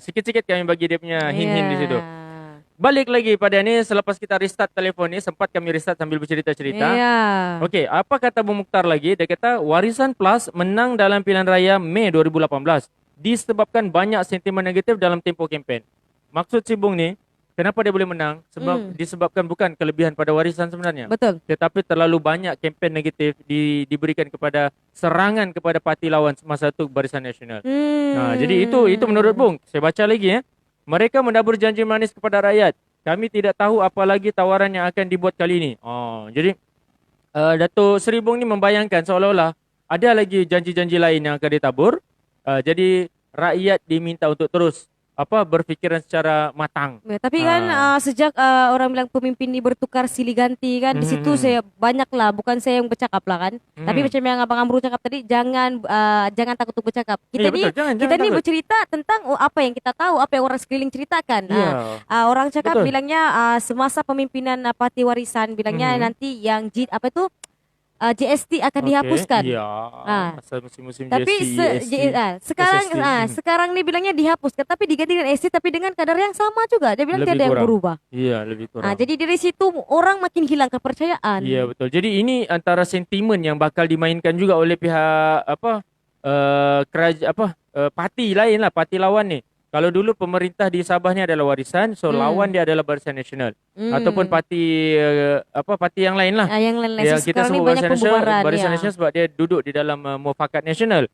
Sikit-sikit kami bagi dia punya hint-hint di situ. Balik lagi pada ni, selepas kita restart telefon ni, sempat kami restart sambil bercerita-cerita. Okey, apa kata Bung Mukhtar lagi? Dia kata Warisan Plus menang dalam pilihan raya Mei 2018 disebabkan banyak sentimen negatif dalam tempoh kempen. Maksud si Bung ni, Kenapa dia boleh menang? Sebab disebabkan bukan kelebihan pada warisan sebenarnya.
Betul.
Tetapi terlalu banyak kempen negatif diberikan kepada serangan kepada parti lawan masa itu Barisan Nasional. Jadi itu menurut Bung. Saya baca lagi ya. Mereka menabur janji manis kepada rakyat. Kami tidak tahu apa lagi tawaran yang akan dibuat kali ini. Jadi Datuk Seri Bung ni membayangkan seolah-olah ada lagi janji-janji lain yang akan ditabur. Jadi rakyat diminta untuk terus berfikiran secara matang.
Ya, tapi kan sejak orang bilang pemimpin ini bertukar silih ganti kan, di situ saya banyak lah, bukan saya yang bercakap lah kan. Tapi macam yang Abang Amru cakap tadi, jangan takut untuk bercakap. Kita ni kita ni bercerita tentang apa yang kita tahu, apa yang orang sekeliling ceritakan. Orang cakap bilangnya semasa pemimpinan Parti Warisan bilangnya nanti yang GST akan dihapuskan.
Iya. Masa musim-musim
tapi
GST.
sekarang ni bilangnya dihapuskan, tapi diganti dengan ST tapi dengan kadar yang sama juga. Dia bilang tiada yang berubah.
Iya, lebih kurang.
Jadi dari situ orang makin hilang kepercayaan.
Iya, betul. Jadi ini antara sentimen yang bakal dimainkan juga oleh pihak parti lain lah, parti lawan ni. Kalau dulu pemerintah di Sabah ni adalah warisan, so lawan dia adalah Barisan Nasional. Ataupun parti parti yang lain lah.
Yang lain.
Yang kita sebut Barisan Nasional sebab dia duduk di dalam Mufakat Nasional.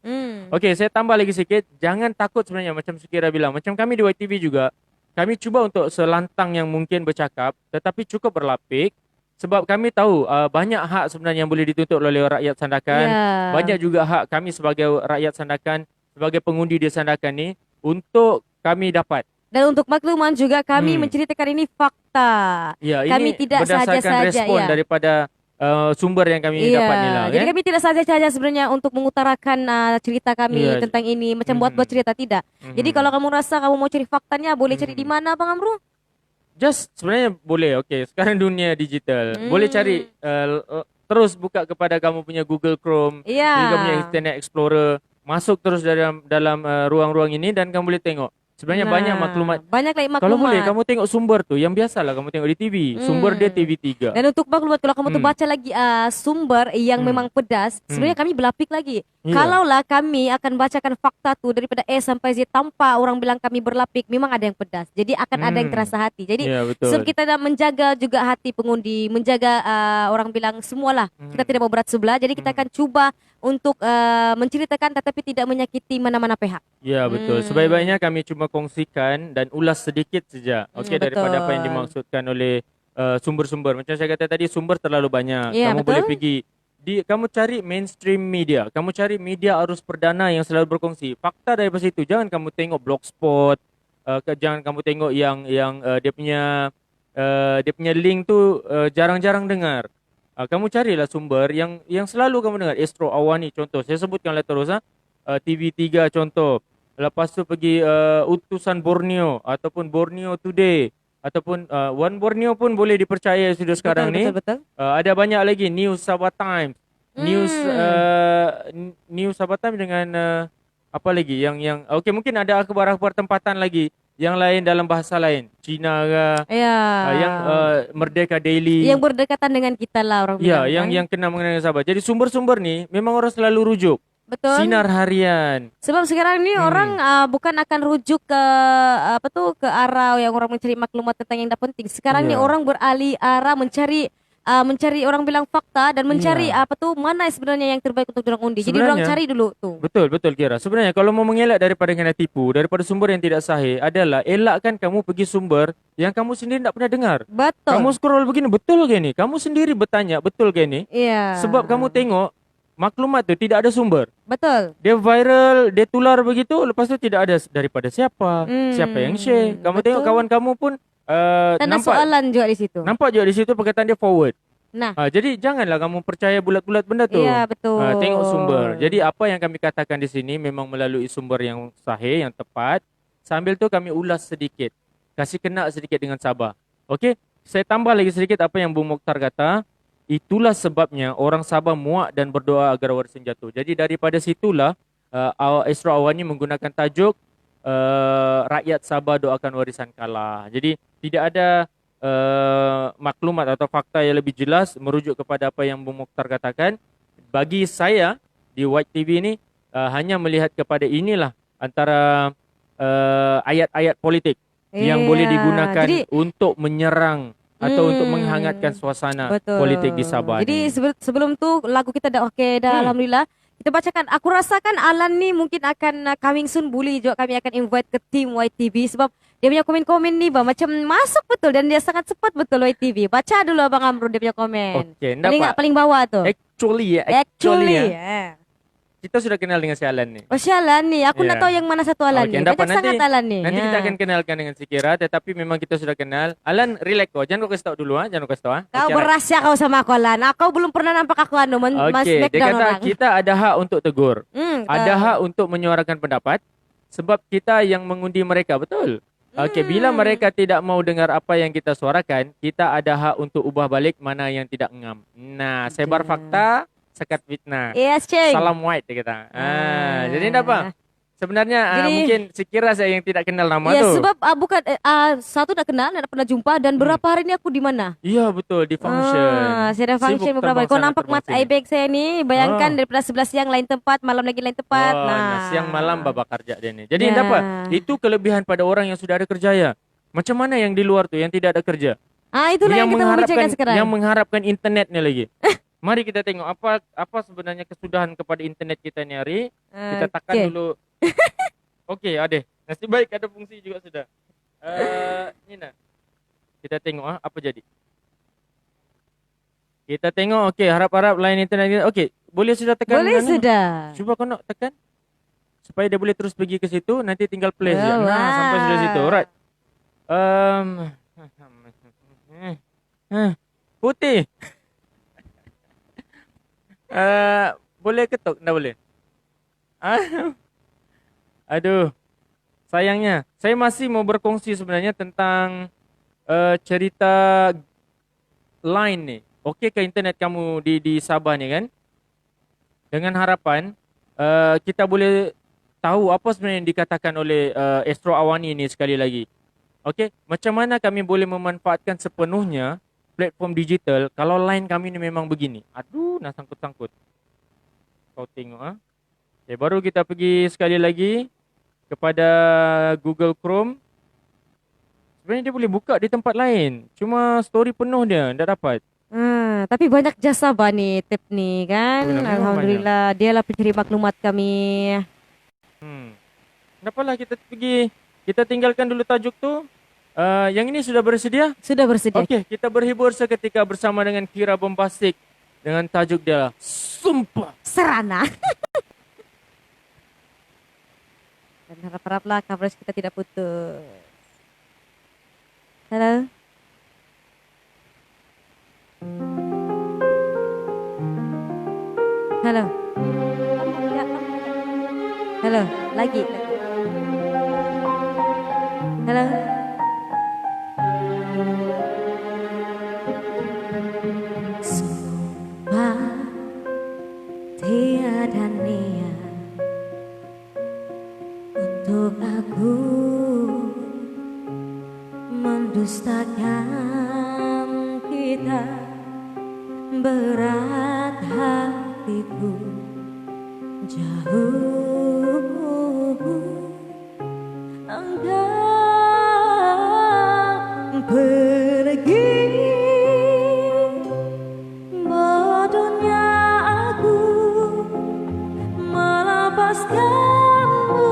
Okey, saya tambah lagi sikit. Jangan takut sebenarnya macam Sukira bilang. Macam kami di YTV juga, kami cuba untuk selantang yang mungkin bercakap, tetapi cukup berlapik. Sebab kami tahu banyak hak sebenarnya yang boleh dituntut oleh rakyat Sandakan. Banyak juga hak kami sebagai rakyat Sandakan, sebagai pengundi di Sandakan ni untuk kami dapat.
Dan untuk makluman juga kami menceritakan ini fakta.
Ya,
kami
ini
tidak
berdasarkan
saja-saja
respon daripada sumber yang kami dapat ni lah.
Jadi kami tidak saja-saja sebenarnya untuk mengutarakan cerita kami tentang ini. Macam buat-buat cerita, tidak. Jadi kalau kamu rasa kamu mau cari faktanya, boleh cari di mana Bang Amru?
Just sebenarnya boleh. Okey, sekarang dunia digital. Boleh cari terus buka kepada kamu punya Google Chrome, juga punya Internet Explorer. Masuk terus dalam ruang-ruang ini dan kamu boleh tengok. Sebenarnya banyak maklumat.
Banyak lagi maklumat.
Kalau boleh kamu tengok sumber tu yang biasalah kamu tengok di TV. Sumber dia TV3.
Dan untuk maklumat kalau kamu tu baca lagi sumber yang memang pedas, sebenarnya kami berlapik lagi. Kalaulah kami akan bacakan fakta tu daripada A sampai Z tanpa orang bilang kami berlapik, memang ada yang pedas. Jadi akan ada yang terasa hati. Jadi sebab kita dah menjaga juga hati pengundi, menjaga orang bilang semualah. Kita tidak mau berat sebelah. Jadi kita akan cuba untuk menceritakan tetapi tidak menyakiti mana-mana pihak.
Ya, betul. Sebaik-baiknya kami cuma kongsikan dan ulas sedikit saja. Okey, daripada apa yang dimaksudkan oleh sumber-sumber. Macam saya kata tadi, sumber terlalu banyak. Kamu boleh pergi kamu cari mainstream media. Kamu cari media arus perdana yang selalu berkongsi fakta daripada situ. Jangan kamu tengok Blogspot, jangan kamu tengok yang dia punya link tu jarang-jarang dengar. Kamu carilah sumber yang selalu kamu dengar. Astro Awani contoh. Saya sebutkanlah terus TV3 contoh. Lepas tu pergi Utusan Borneo ataupun Borneo Today ataupun One Borneo pun boleh dipercaya sudah sekarang ni.
Betul.
Ada banyak lagi News Sabah Times. News Sabah Times dengan apa lagi yang okey, mungkin ada akhbar-akhbar tempatan lagi yang lain dalam bahasa lain, Cina ke, yang Merdeka Daily,
yang berdekatan dengan kita lah orang bilang.
Yang kena mengenai Sabah. Jadi sumber-sumber ni memang orang selalu rujuk.
Betul.
Sinar Harian.
Sebab sekarang ni orang bukan akan rujuk ke ke arah yang orang mencari maklumat tentang yang tak penting. Sekarang ni orang beralih arah mencari orang bilang fakta dan mencari mana sebenarnya yang terbaik untuk orang undi. Jadi orang cari dulu tu.
Betul Kira. Sebenarnya kalau mau mengelak daripada kena tipu, daripada sumber yang tidak sahih adalah elakkan kamu pergi sumber yang kamu sendiri tak pernah dengar.
Betul.
Kamu scroll begini, betul ke ni? Kamu sendiri bertanya, betul ke ni? Sebab kamu tengok maklumat tu tidak ada sumber.
Betul.
Dia viral, dia tular begitu, lepas tu tidak ada daripada siapa yang share. Kamu tengok kawan kamu pun
tanda soalan juga di situ.
Nampak juga di situ perkataan dia forward.
Nah,
jadi janganlah kamu percaya bulat-bulat benda tu.
Ya, betul.
Tengok sumber. Jadi apa yang kami katakan di sini memang melalui sumber yang sahih, yang tepat. Sambil tu kami ulas sedikit. Kasih kena sedikit dengan Sabah. Okey, saya tambah lagi sedikit apa yang Bung Mokhtar kata. Itulah sebabnya orang Sabah muak dan berdoa agar warisan jatuh. Jadi daripada situlah Astro Awani menggunakan tajuk rakyat Sabah doakan warisan kalah. Jadi tidak ada maklumat atau fakta yang lebih jelas merujuk kepada apa yang Bung Mokhtar katakan. Bagi saya di White TV ini hanya melihat kepada inilah antara ayat-ayat politik yang boleh digunakan
Jadi
untuk menyerang atau untuk menghangatkan suasana
betul.
politik di Sabah
Jadi
ni.
sebelum tu lagu kita dah okey dah, alhamdulillah. Kita bacakan. Aku rasakan Alan ni mungkin akan coming soon, boleh juga kami akan invite ke tim YTV sebab dia punya komen-komen ni bang macam masuk betul dan dia sangat cepat betul YTV. Baca dulu Abang Amrul dia punya komen.
Okey,
Paling
dapat.
paling bawah tu.
Actually kita sudah kenal dengan si Alan ni.
Oh si Alan ni, aku
Ya.
nak tahu yang mana satu Alan
Okey,
ni.
dapat
Banyak sangat Alan ni.
Nanti kita akan kenalkan dengan si Kira, tetapi memang kita sudah kenal. Alan, relax kau. Jangan kau kasih tahu dulu jangan kau kasih tahu
Kau
Okey,
berahsia kau sama aku Alan. Kau belum pernah nampak aku mas
Okey, dia
smackdown
kata
orang.
kita ada hak untuk tegur. Ada hak untuk menyuarakan pendapat sebab kita yang mengundi mereka, betul? Okey, bila mereka tidak mau dengar apa yang kita suarakan, kita ada hak untuk ubah balik mana yang tidak ngam. Nah, sebar fakta, sekat fitnah.
Yes, Ceng.
Salam white dia kata. Jadi apa? Sebenarnya mungkin sekira saya yang tidak kenal nama
ya,
tu.
sebab bukan satu dah kenal, dah pernah jumpa dan berapa hari ni aku di mana?
Iya betul, di function.
Saya ada function
Sibuk
beberapa hari.
terbang
Kau
sana,
nampak
terbang
mat
sini.
eye bag saya ni, bayangkan daripada 11 siang lain tempat, malam lagi lain tempat.
Siang malam babak kerja dia ni. Jadi
Ya.
apa? Itu kelebihan pada orang yang sudah ada kerja ya. Macam mana yang di luar tu yang tidak ada kerja?
Itulah yang kita membicarakan sekarang.
Yang mengharapkan internet ni lagi. Mari kita tengok apa sebenarnya kesudahan kepada internet kita ni hari. Kita tekan dulu. Okey, ada. Nasib baik ada fungsi juga sudah. Nina. Kita tengok apa jadi. Kita tengok harap-harap line internet kita. Okey, boleh sudah tekan.
Boleh
mana?
sudah.
Cuba kau nak tekan. Supaya dia boleh terus pergi ke situ, nanti tinggal play
Oh,
saja.
wow.
Sampai sudah situ. Alright. Putih. Boleh ketuk? Tak boleh. Aduh. Sayangnya, saya masih mau berkongsi sebenarnya tentang cerita line ni. Okey ke internet kamu di Sabah ni kan? Dengan harapan kita boleh tahu apa sebenarnya yang dikatakan oleh Astro Awani ni sekali lagi. Okey, macam mana kami boleh memanfaatkan sepenuhnya platform digital kalau line kami ni memang begini. Aduh, nak sangkut-sangkut. Kau tengok Okay, baru kita pergi sekali lagi kepada Google Chrome. Sebenarnya dia boleh buka di tempat lain. Cuma story penuh dia, tak dapat.
Tapi banyak jasa ni tip ni kan. Alhamdulillah, dialah pencari maklumat kami.
Kenapalah kita pergi, kita tinggalkan dulu tajuk tu. Yang ini sudah bersedia?
Sudah bersedia.
Okey, kita berhibur seketika bersama dengan Kira Bombastic dengan tajuk dia Sumpah
Serana. Dan harap-haraplah coverage kita tidak putus. Halo. Halo. Halo, lagi. Halo. Sumpah tiada niat untuk aku mendustakan kita, berat hatiku jauh engkau pergi, bodohnya aku melepaskanmu.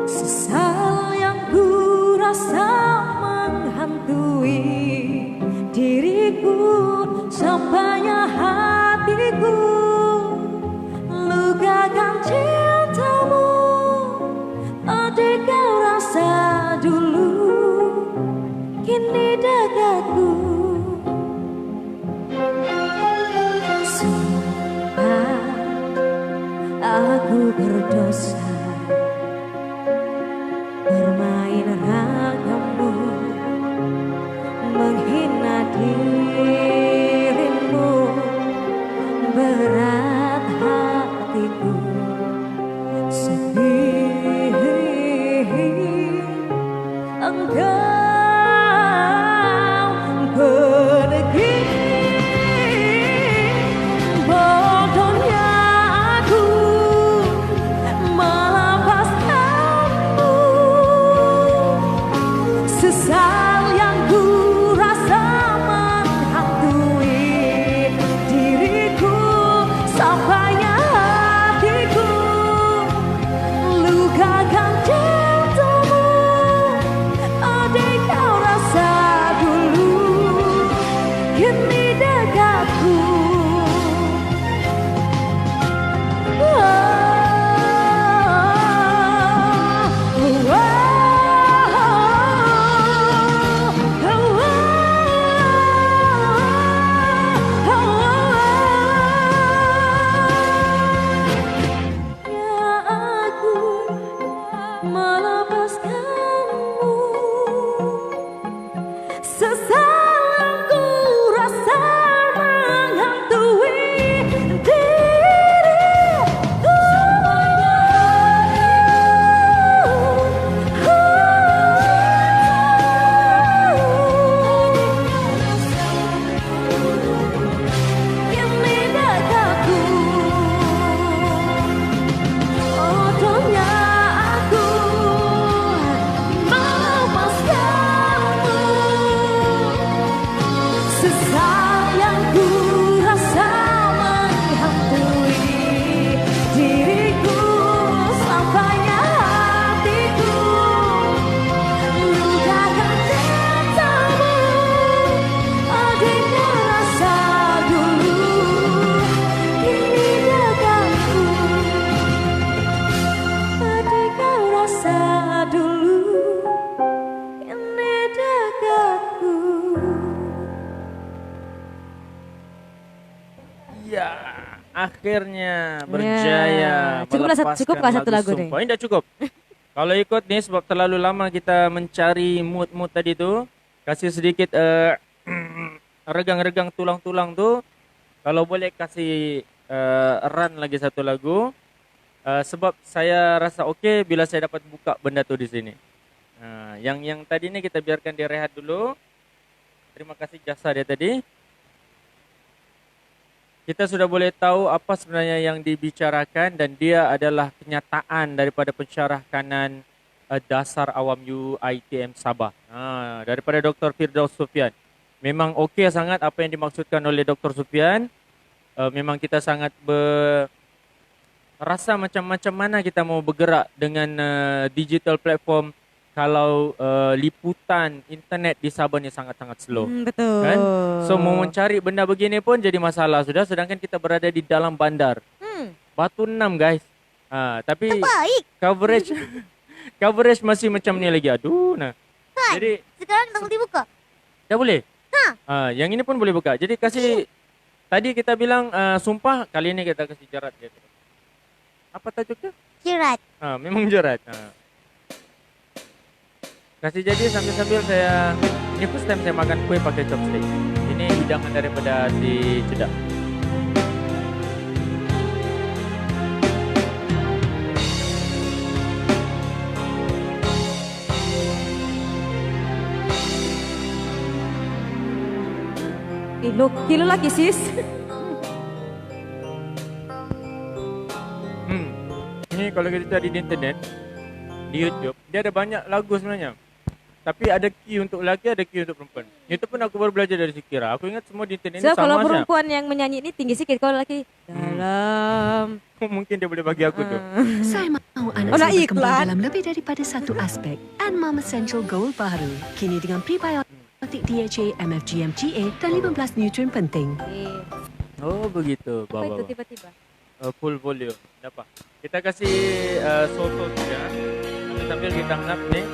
Sesal yang ku rasa menghantui diriku, sampainya hatiku lukakan cintamu. Adik kau rasa dulu, kini dekatku. Sumpah aku berdosa bermain ragamu, menghina dirimu, berat hatiku sedih engkau pergi. Bodohnya aku Sesalahku rasa menghantui diriku. Ini dekatku, bodohnya aku melepaskanmu. Sesayangku rasa menghantui diriku, sampainya hatiku lukakan cintamu. Adanya rasa dulu, kini dekatku. Adanya rasa dulu, kini dekatku.
Ya, akhirnya berjaya
Cukup lah
melepaskan
cukup lah satu lagu nih.
Sumpah. Ini dah cukup. Kalau ikut nih sebab terlalu lama kita mencari mood-mood tadi tu, kasih sedikit regang-regang tulang-tulang tu. Kalau boleh kasih run lagi satu lagu. Sebab saya rasa okey bila saya dapat buka benda tu di sini. Yang tadi ni kita biarkan dia rehat dulu. Terima kasih jasa dia tadi. Kita sudah boleh tahu apa sebenarnya yang dibicarakan dan dia adalah kenyataan daripada pensyarah kanan dasar awam UiTM Sabah. Daripada Dr. Firdaus Sufian. Memang okey sangat apa yang dimaksudkan oleh Dr. Sufian. Memang kita sangat rasa macam mana kita mau bergerak dengan digital platform kalau liputan internet di Sabah ni sangat-sangat slow.
Betul.
Kan? So mau mencari benda begini pun jadi masalah sudah, sedangkan kita berada di dalam bandar. Batu 6 guys. Tapi
Baik.
coverage masih macam ni lagi. Aduh nah.
Kan?
Jadi
Sekarang dah boleh buka.
dah boleh. Yang ini pun boleh buka. Jadi kasih tadi kita bilang sumpah, kali ini kita kasih jerat dia. Apa tajuknya?
Jerat.
Memang jerat. Kasih jadi sambil-sambil saya, ini first time saya makan kue pakai chopstick. Ini hidangan daripada si Cedak.
Kilo lagi sis.
Ini kalau kita cari di internet, di YouTube, dia ada banyak lagu sebenarnya. Tapi ada key untuk lelaki, ada key untuk perempuan. Itu pun aku baru belajar dari Sikira. Aku ingat semua di internet
So
ni sama
kalau
saja.
perempuan yang menyanyi ini tinggi sikit, kalau lelaki dalam.
Mungkin dia boleh bagi aku tu.
Saya mahu
Oh,
anda
nak
saya berkembang
iklan?
dalam lebih daripada satu aspek. Anmam Essential Gold baru. Kini dengan prebiotik DHA, MFGM, GA dan 15 nutrien penting.
Oh begitu.
Apa itu
Bawa.
tiba-tiba?
Full volume. Dapat. Kita kasih soto saja. Sambil kita ngap ni.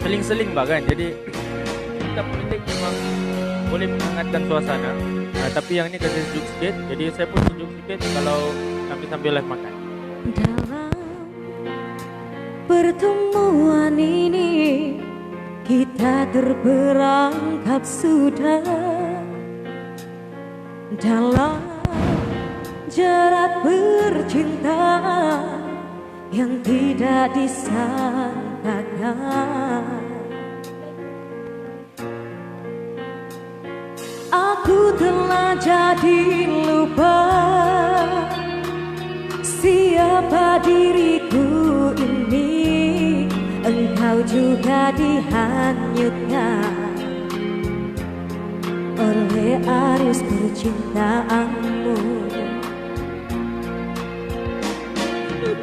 Seling-seling bah kan. Jadi kita politik memang boleh menghangatkan suasana. Tapi yang ni kasih sejuk sikit. Jadi saya pun sejuk sikit kalau sambil live makan.
Dalam pertemuan ini kita terperangkap sudah dalam jerat percintaan yang tidak disangkakan. Aku telah jadi lupa siapa diriku ini. Engkau juga dihanyutkan oleh arus percintaanmu.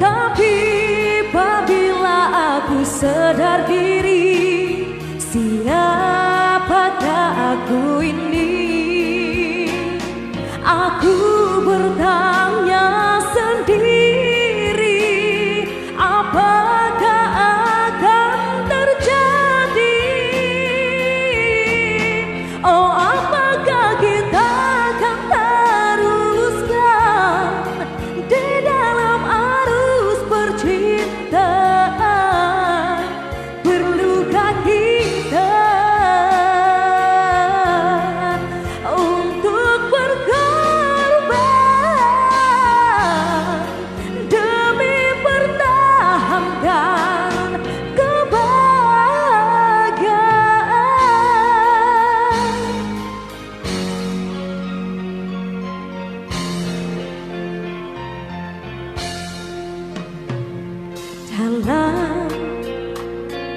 Tapi apabila aku sadar diri, siapakah aku ini? Aku bertanya sendiri, apakah akan terjadi? Oh, apakah kita akan teruskan di dalam arus percintaan?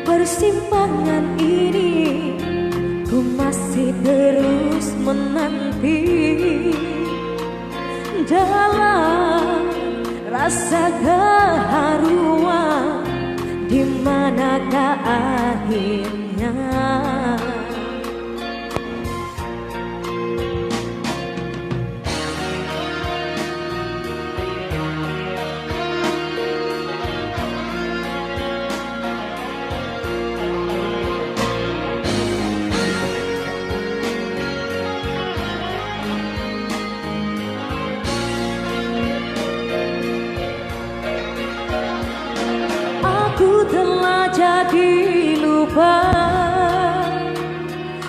persimpangan ini ku masih terus menanti dalam rasa keharuan, di manakah akhirnya aku telah jadi lupa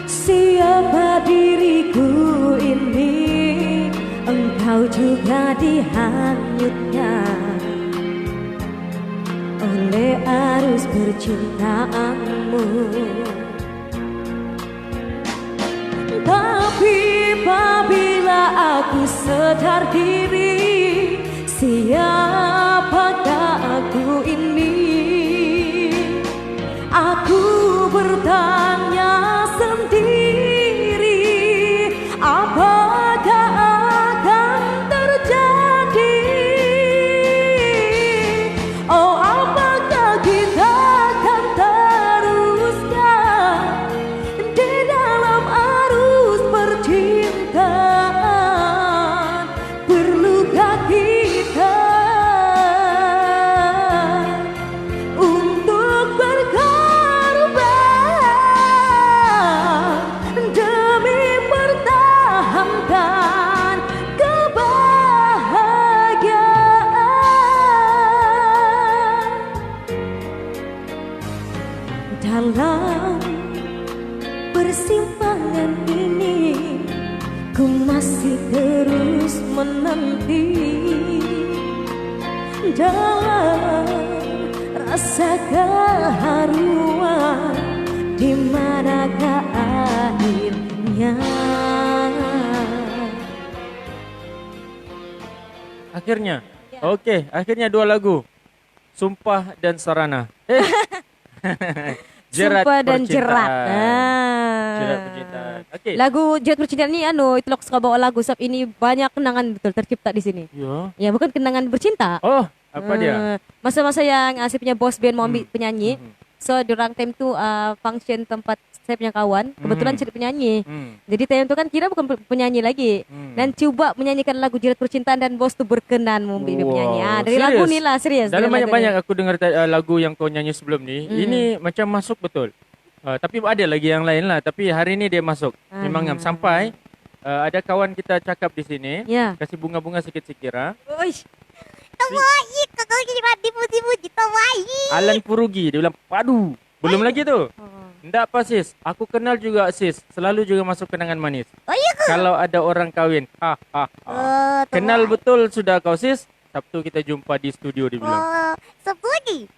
siapa diriku ini. Engkau juga dihanyutkan oleh arus percintaanmu. Tapi apabila aku sadar diri, siapakah aku ini? Aku bertanya sendiri, apakah akan terjadi? Oh, apakah kita akan teruskan di dalam arus percintaan? Perlukah kita untuk berkorban demi pertahankan kebahagiaan? Dalam persimpangan ini ku masih terus menanti dalam rasa keharuan, di manakah akhirnya?
Akhirnya. Okey, akhirnya dua lagu. Sumpah dan Sarana. Jerat
Sumpah dan
Percintaan.
Jerat.
Jerat Percintaan. Okey.
Lagu Jerat Percintaan ni itu aku suka bawa lagu sebab ini banyak kenangan betul tercipta di sini.
Ya.
Ya, bukan kenangan bercinta.
Oh, apa dia?
Masa-masa yang saya punya boss band mau ambil penyanyi.
Hmm.
So, diorang time tu function tempat saya punya kawan. Kebetulan cari penyanyi.
Hmm.
Jadi time tu kan kira bukan penyanyi lagi. Dan coba menyanyikan lagu Jerat Percintaan dan bos tu berkenan memilih
Wow,
penyanyi. Dari
serius?
lagu ni lah, serius.
Dalam
dari lagu
banyak-banyak
ni.
aku dengar lagu yang kau nyanyi sebelum ni, ini macam masuk betul. Tapi ada lagi yang lain lah. Tapi hari ni dia masuk. Memang ngam. Sampai ada kawan kita cakap di sini,
Ya.
kasih bunga-bunga sikit-sikit.
Uish.
Tawahi, kakak kira dipuji-puji tawahi.
Alan Purugi, dia bilang padu. Belum lagi tu. Enggak apa sis, aku kenal juga sis. Selalu juga masuk kenangan manis.
Oh iya ke?
Kalau ada orang kahwin. Ha ha ha. Kenal betul sudah kau sis. Sabtu kita jumpa di studio dia bilang.
Sabtu lagi?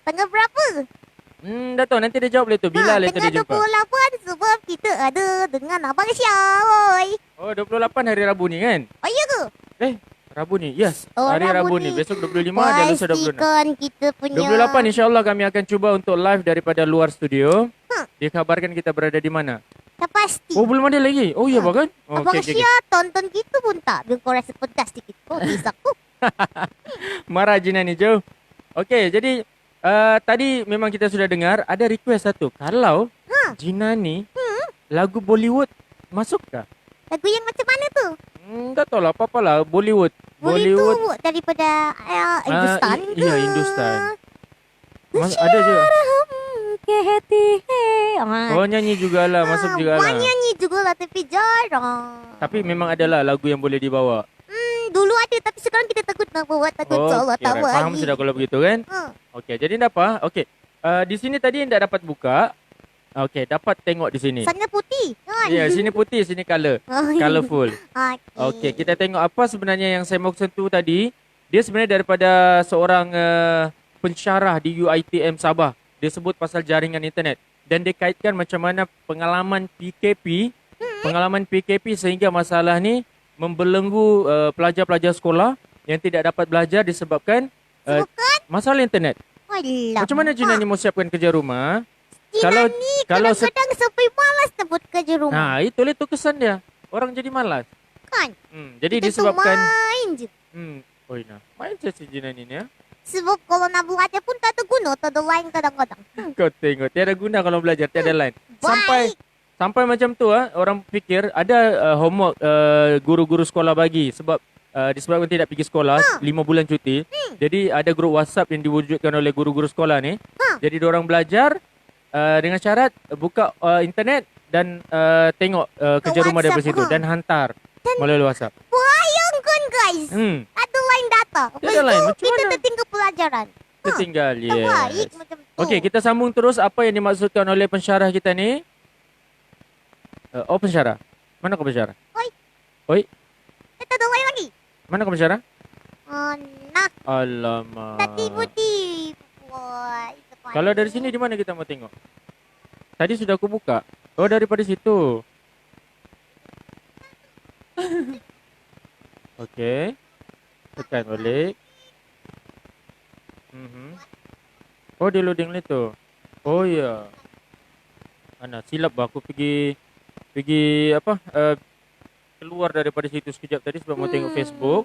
Tanggal berapa?
Dah tahu nanti dia jawab tu. Bila later dia
Tanggal
jumpa?
28 sebab kita ada dengan Abang Syah.
Oh 28 hari Rabu ni kan?
Oh iya ke?
Rabu ni. Yes.
Oh,
hari Rabu ni. Besok 25 dia lusa 26.
Pastikan kita punya
28 insyaAllah kami akan cuba untuk live daripada luar studio. Dikabarkan kita berada di mana?
Tak pasti.
Oh belum ada lagi. Oh iya bahkan. Oh,
Abang
okey.
Syah tonton kita pun tak. Biar kau rasa pedas sikit. Oh bisa aku.
Marah Jinan ni Jo. Okey, jadi tadi memang kita sudah dengar ada request satu. Kalau Jinan ni lagu Bollywood masukkah?
Lagu yang macam mana tu?
Tak tahu lah apa-apa lah Bollywood.
Boleh tu daripada Hindustan ke?
Iya Hindustan. Ada juga.
Kehati he.
Oh nyanyi jugalah, masuk jugalah.
Nyanyi juga lah tapi jarang.
Tapi memang adalah lagu yang boleh dibawa.
Dulu ada tapi sekarang kita takut nak buat. Takut Allah
okey,
tahu
faham sudah kalau begitu kan? Okey, jadi apa? Okey. Di sini tadi tidak dapat buka. Okey, dapat tengok di sini.
Sana putih kan?
Ya, sini putih, sini color. Colorful. Okey, kita tengok apa sebenarnya yang saya mau sentuh tadi. Dia sebenarnya daripada seorang pensyarah di UiTM Sabah. Dia sebut pasal jaringan internet. Dan dia kaitkan macam mana pengalaman PKP. Pengalaman PKP sehingga masalah ni membelenggu pelajar-pelajar sekolah yang tidak dapat belajar disebabkan masalah internet.
Alamak.
Macam mana Jinani mau siapkan kerja rumah?
Jinan
Kalau-
ni
kalau
kadang-kadang sampai malas nak buat kerja rumah.
Nah, itu kesan dia. Orang jadi malas.
Kan?
Jadi
Kita tu
disebabkan
main je.
main je si Jinani ni ya.
Sebab kalau nak belajar pun tak ada guna, tak ada lain kadang-kadang.
Kau tengok, tiada guna kalau belajar, tiada lain.
Baik.
Sampai macam tu orang fikir ada homework guru-guru sekolah bagi sebab disebabkan tidak pergi sekolah 5 bulan cuti. Jadi ada grup WhatsApp yang diwujudkan oleh guru-guru sekolah ni. Jadi diorang belajar dengan syarat buka internet dan tengok kerja rumah daripada
WhatsApp,
situ dan hantar melalui WhatsApp.
Bayangkan guys. Ada lain data. Lepas
Tiada lain,
tu
macam
kita
mana?
tertinggal pelajaran.
Tertinggal,
Terbaik
yes.
macam tu.
Okey, kita sambung terus apa yang dimaksudkan oleh pensyarah kita ni. Pensyarah. Mana kau pensyarah? Oi,
Kita ada lain lagi.
mana kau pensyarah?
Nak
Alamak.
tipu-tipu. Wah, itu kan.
Kalau dari sini di mana kita mau tengok? Tadi sudah aku buka. Oh, daripada situ. Okey. Tekan balik. Oh, dia loading lah tu. Oh ya. Ana silap bah aku pergi apa? Keluar daripada situ sekejap tadi sebab mau tengok Facebook.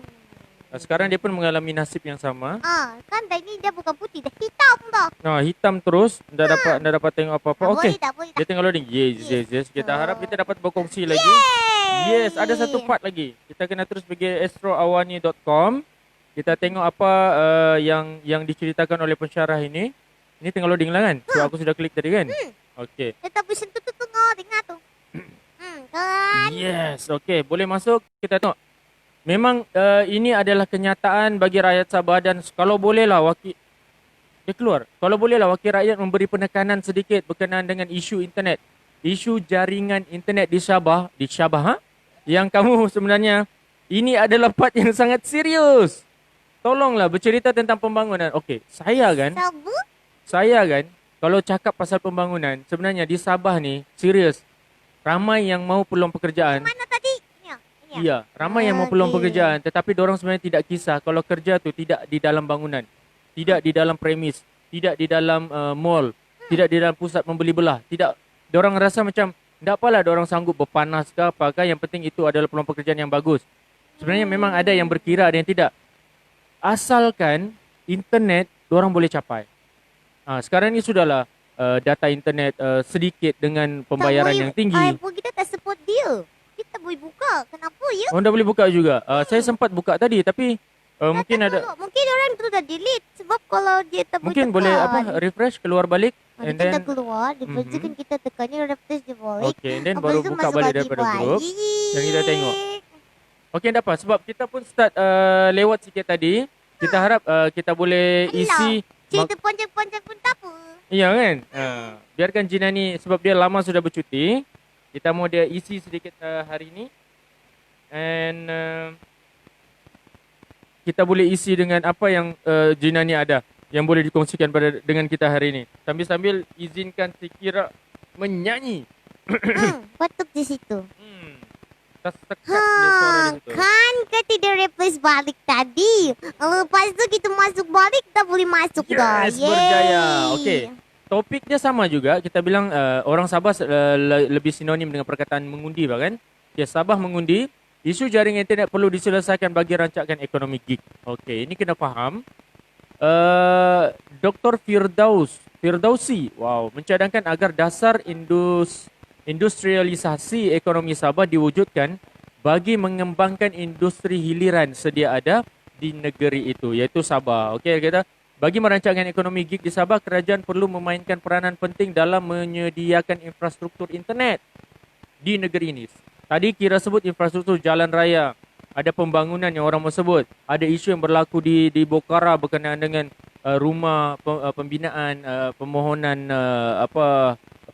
Sekarang dia pun mengalami nasib yang sama.
Kan dah ni dia bukan putih, dah hitam dah.
Nah, hitam terus, dah dapat tengok apa-apa.
Tak
Okey.
boleh, tak boleh.
Dia tengah loading. Yes. Kita harap kita dapat berkongsi lagi. Yes, ada satu part lagi. Kita kena terus pergi astroawani.com. Kita tengok apa yang diceritakan oleh pensyarah ini. Ini tengah loading lah kan? So aku sudah klik tadi kan? Okey.
Tetapi sentuh tu tengah, dengar tu. Kan?
Yes, okey. Boleh masuk. Kita tengok. Memang ini adalah kenyataan bagi rakyat Sabah dan kalau bolehlah dia keluar. Kalau bolehlah wakil rakyat memberi penekanan sedikit berkenaan dengan isu internet. Isu jaringan internet di Sabah, yang kamu sebenarnya ini adalah part yang sangat serius. Tolonglah bercerita tentang pembangunan. Okey, saya kan kalau cakap pasal pembangunan, sebenarnya di Sabah ni serius. Ramai yang mau peluang pekerjaan.
Mana tadi?
Ya, ramai yang mau peluang pekerjaan tetapi diorang sebenarnya tidak kisah kalau kerja tu tidak di dalam bangunan, tidak di dalam premis, tidak di dalam mall, tidak di dalam pusat membeli belah. Tidak, diorang rasa macam tak apalah diorang sanggup berpanas ke apa ke, yang penting itu adalah peluang pekerjaan yang bagus. Sebenarnya memang ada yang berkira, ada yang tidak. Asalkan internet diorang boleh capai. Sekarang ni sudahlah data internet sedikit dengan pembayaran yang tinggi.
Kita tak support dia. Kita boleh buka. Kenapa ya?
Oh, dah boleh buka juga. Saya sempat buka tadi tapi mungkin ada
Mungkin orang tu dah delete. Sebab kalau dia tak
mungkin boleh apa refresh keluar balik and
kita
then
keluar. Lepas tu kan kita tekan ni refresh dia balik.
okay, and then
Lepas
baru
tu
buka
masuk
balik
lagi
daripada grup
balik.
dan kita tengok. Okey, dapat sebab kita pun start lewat sikit tadi. Kita harap kita boleh isi
Cerita panjang-panjang pun tak apa.
iya kan? Biarkan Jina ni sebab dia lama sudah bercuti. Kita mau dia isi sedikit hari ini. And kita boleh isi dengan apa yang Jina ni ada yang boleh dikongsikan dengan kita hari ini. Sambil-sambil izinkan Sikira menyanyi.
Batuk di situ.
Tersekat dia suara di situ.
Kan tidak replace balik tadi. Lepas tu kita masuk balik tak boleh masuk dah.
Yes, berjaya. Okey. Topik dia sama juga. Kita bilang orang Sabah lebih sinonim dengan perkataan mengundi bahkan. Ya, Sabah mengundi. Isu jaringan internet perlu diselesaikan bagi rancangan ekonomi gig. Okey, ini kena faham. Dr. Firdausi, mencadangkan agar dasar industrialisasi ekonomi Sabah diwujudkan bagi mengembangkan industri hiliran sedia ada di negeri itu, iaitu Sabah. Okey, kata bagi merancangkan ekonomi gig di Sabah, kerajaan perlu memainkan peranan penting dalam menyediakan infrastruktur internet di negeri ini. Tadi kira sebut infrastruktur jalan raya, ada pembangunan yang orang mau sebut, ada isu yang berlaku di Bokara berkenaan dengan rumah pembinaan, pemohonan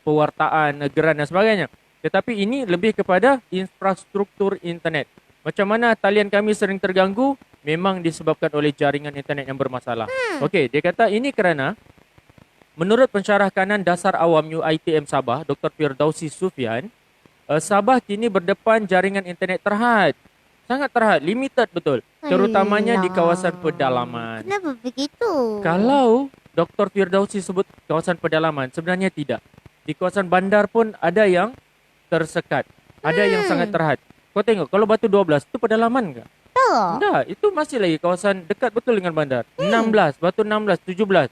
pewartaan, geran dan sebagainya. Tetapi ini lebih kepada infrastruktur internet. Macam mana talian kami sering terganggu? Memang disebabkan oleh jaringan internet yang bermasalah. Okey, dia kata ini kerana menurut pensyarah kanan dasar awam UiTM Sabah, Dr. Firdausi Sufian, Sabah kini berdepan jaringan internet terhad. Sangat terhad, limited betul. Terutamanya di kawasan pedalaman.
Kenapa begitu?
Kalau Dr. Firdausi sebut kawasan pedalaman, sebenarnya tidak. Di kawasan bandar pun ada yang tersekat, ada yang sangat terhad. Kau tengok, kalau Batu 12 itu pedalaman ke? Enggak, itu masih lagi kawasan dekat betul dengan bandar. 16, Batu 16, 17.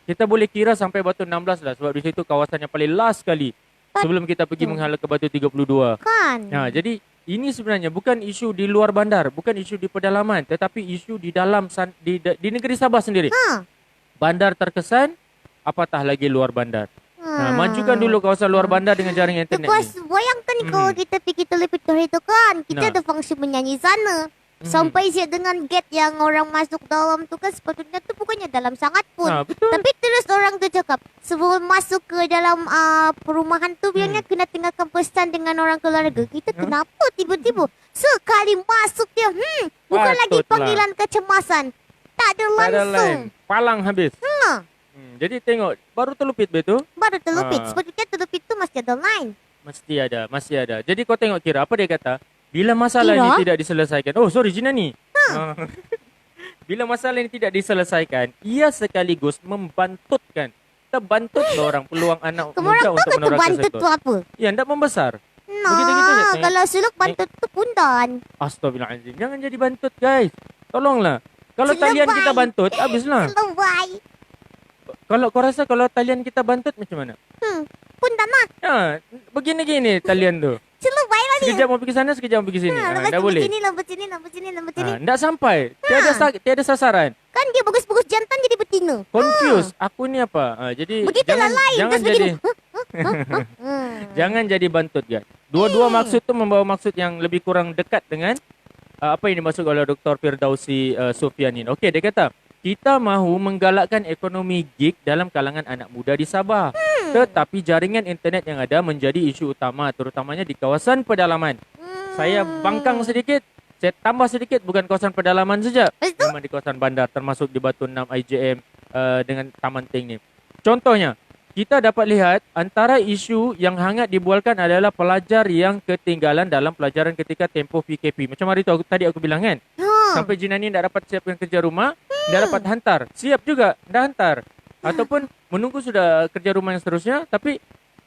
Kita boleh kira sampai Batu 16 lah, sebab di situ kawasan yang paling last sekali sebelum kita pergi menghala ke Batu 32.
Kan?
Jadi ini sebenarnya bukan isu di luar bandar, bukan isu di pedalaman, tetapi isu di dalam di negeri Sabah sendiri. Bandar terkesan, apatah lagi luar bandar. Majukan dulu kawasan luar bandar dengan jaringan internet
Because
ni.
bayangkan kalau kita pergi Televictor itu kan, kita
Nah.
ada fungsi menyanyi sana. Sampai siap dengan gate yang orang masuk dalam tu kan sepatutnya tu bukannya dalam sangat pun.
Betul.
Tapi terus orang tu cakap sebelum masuk ke dalam perumahan tu bilangnya kena tinggalkan pesan dengan orang keluarga. Kita kenapa tiba-tiba sekali masuk dia bukan lagi
Patutlah.
panggilan kecemasan. Tak ada
Tak ada
langsung.
line. Palang habis. Jadi tengok, baru terlupit betul.
Baru terlupit.
Ah.
Sepatutnya terlupit tu masih ada line.
Masih ada. Jadi kau tengok Kira, apa dia kata? Bila masalah
Kira?
ini tidak diselesaikan. Oh, sorry Jinani. Bila masalah ini tidak diselesaikan, ia sekaligus membantutkan. Kita bantut lah orang peluang anak
Kemorang
muda
tahu
untuk
ke tu
meneruskan
bantut tu
sektor.
apa?
Ya, hendak membesar. Begitu-gitu je,
Nah,
tengok.
kalau suluk bantut tu pundan.
Astagfirullahaladzim. Jangan jadi bantut, guys. Tolonglah. Kalau
Selebai.
talian kita bantut, habislah.
Selewai.
Kalau kau rasa kalau talian kita bantut macam mana?
Pundan lah.
Begini-gini talian tu.
Selewai lah dia.
Sekejap mau pergi sana, sekejap mau pergi sini.
Lepas
Dah
tu
boleh.
begini, lepas sini, lepas sini, lepas sini.
Ndak sampai. Tiada sasaran.
Kan dia bagus-bagus jantan jadi betina.
Confused. Aku ni apa? Jadi
Begitulah lain.
jangan
Terus
jadi
begini.
jangan jadi bantut, guys. Dua-dua maksud tu membawa maksud yang lebih kurang dekat dengan apa yang dimaksud oleh Dr. Firdausi Sofianin. Okey, dia kata, kita mahu menggalakkan ekonomi gig dalam kalangan anak muda di Sabah. Tetapi jaringan internet yang ada menjadi isu utama, terutamanya di kawasan pedalaman. Saya bangkang sedikit, saya tambah sedikit, bukan kawasan pedalaman saja.
Lepas tu?
Memang di kawasan bandar, termasuk di Batu 6 IJM dengan Taman Ting ni. Contohnya, kita dapat lihat antara isu yang hangat dibualkan adalah pelajar yang ketinggalan dalam pelajaran ketika tempoh PKP. Macam hari tu tadi aku bilang kan, sampai Jinani tak dapat siapkan kerja rumah, tak dapat hantar. Siap juga, dah hantar. Ataupun menunggu sudah kerja rumah yang seterusnya, tapi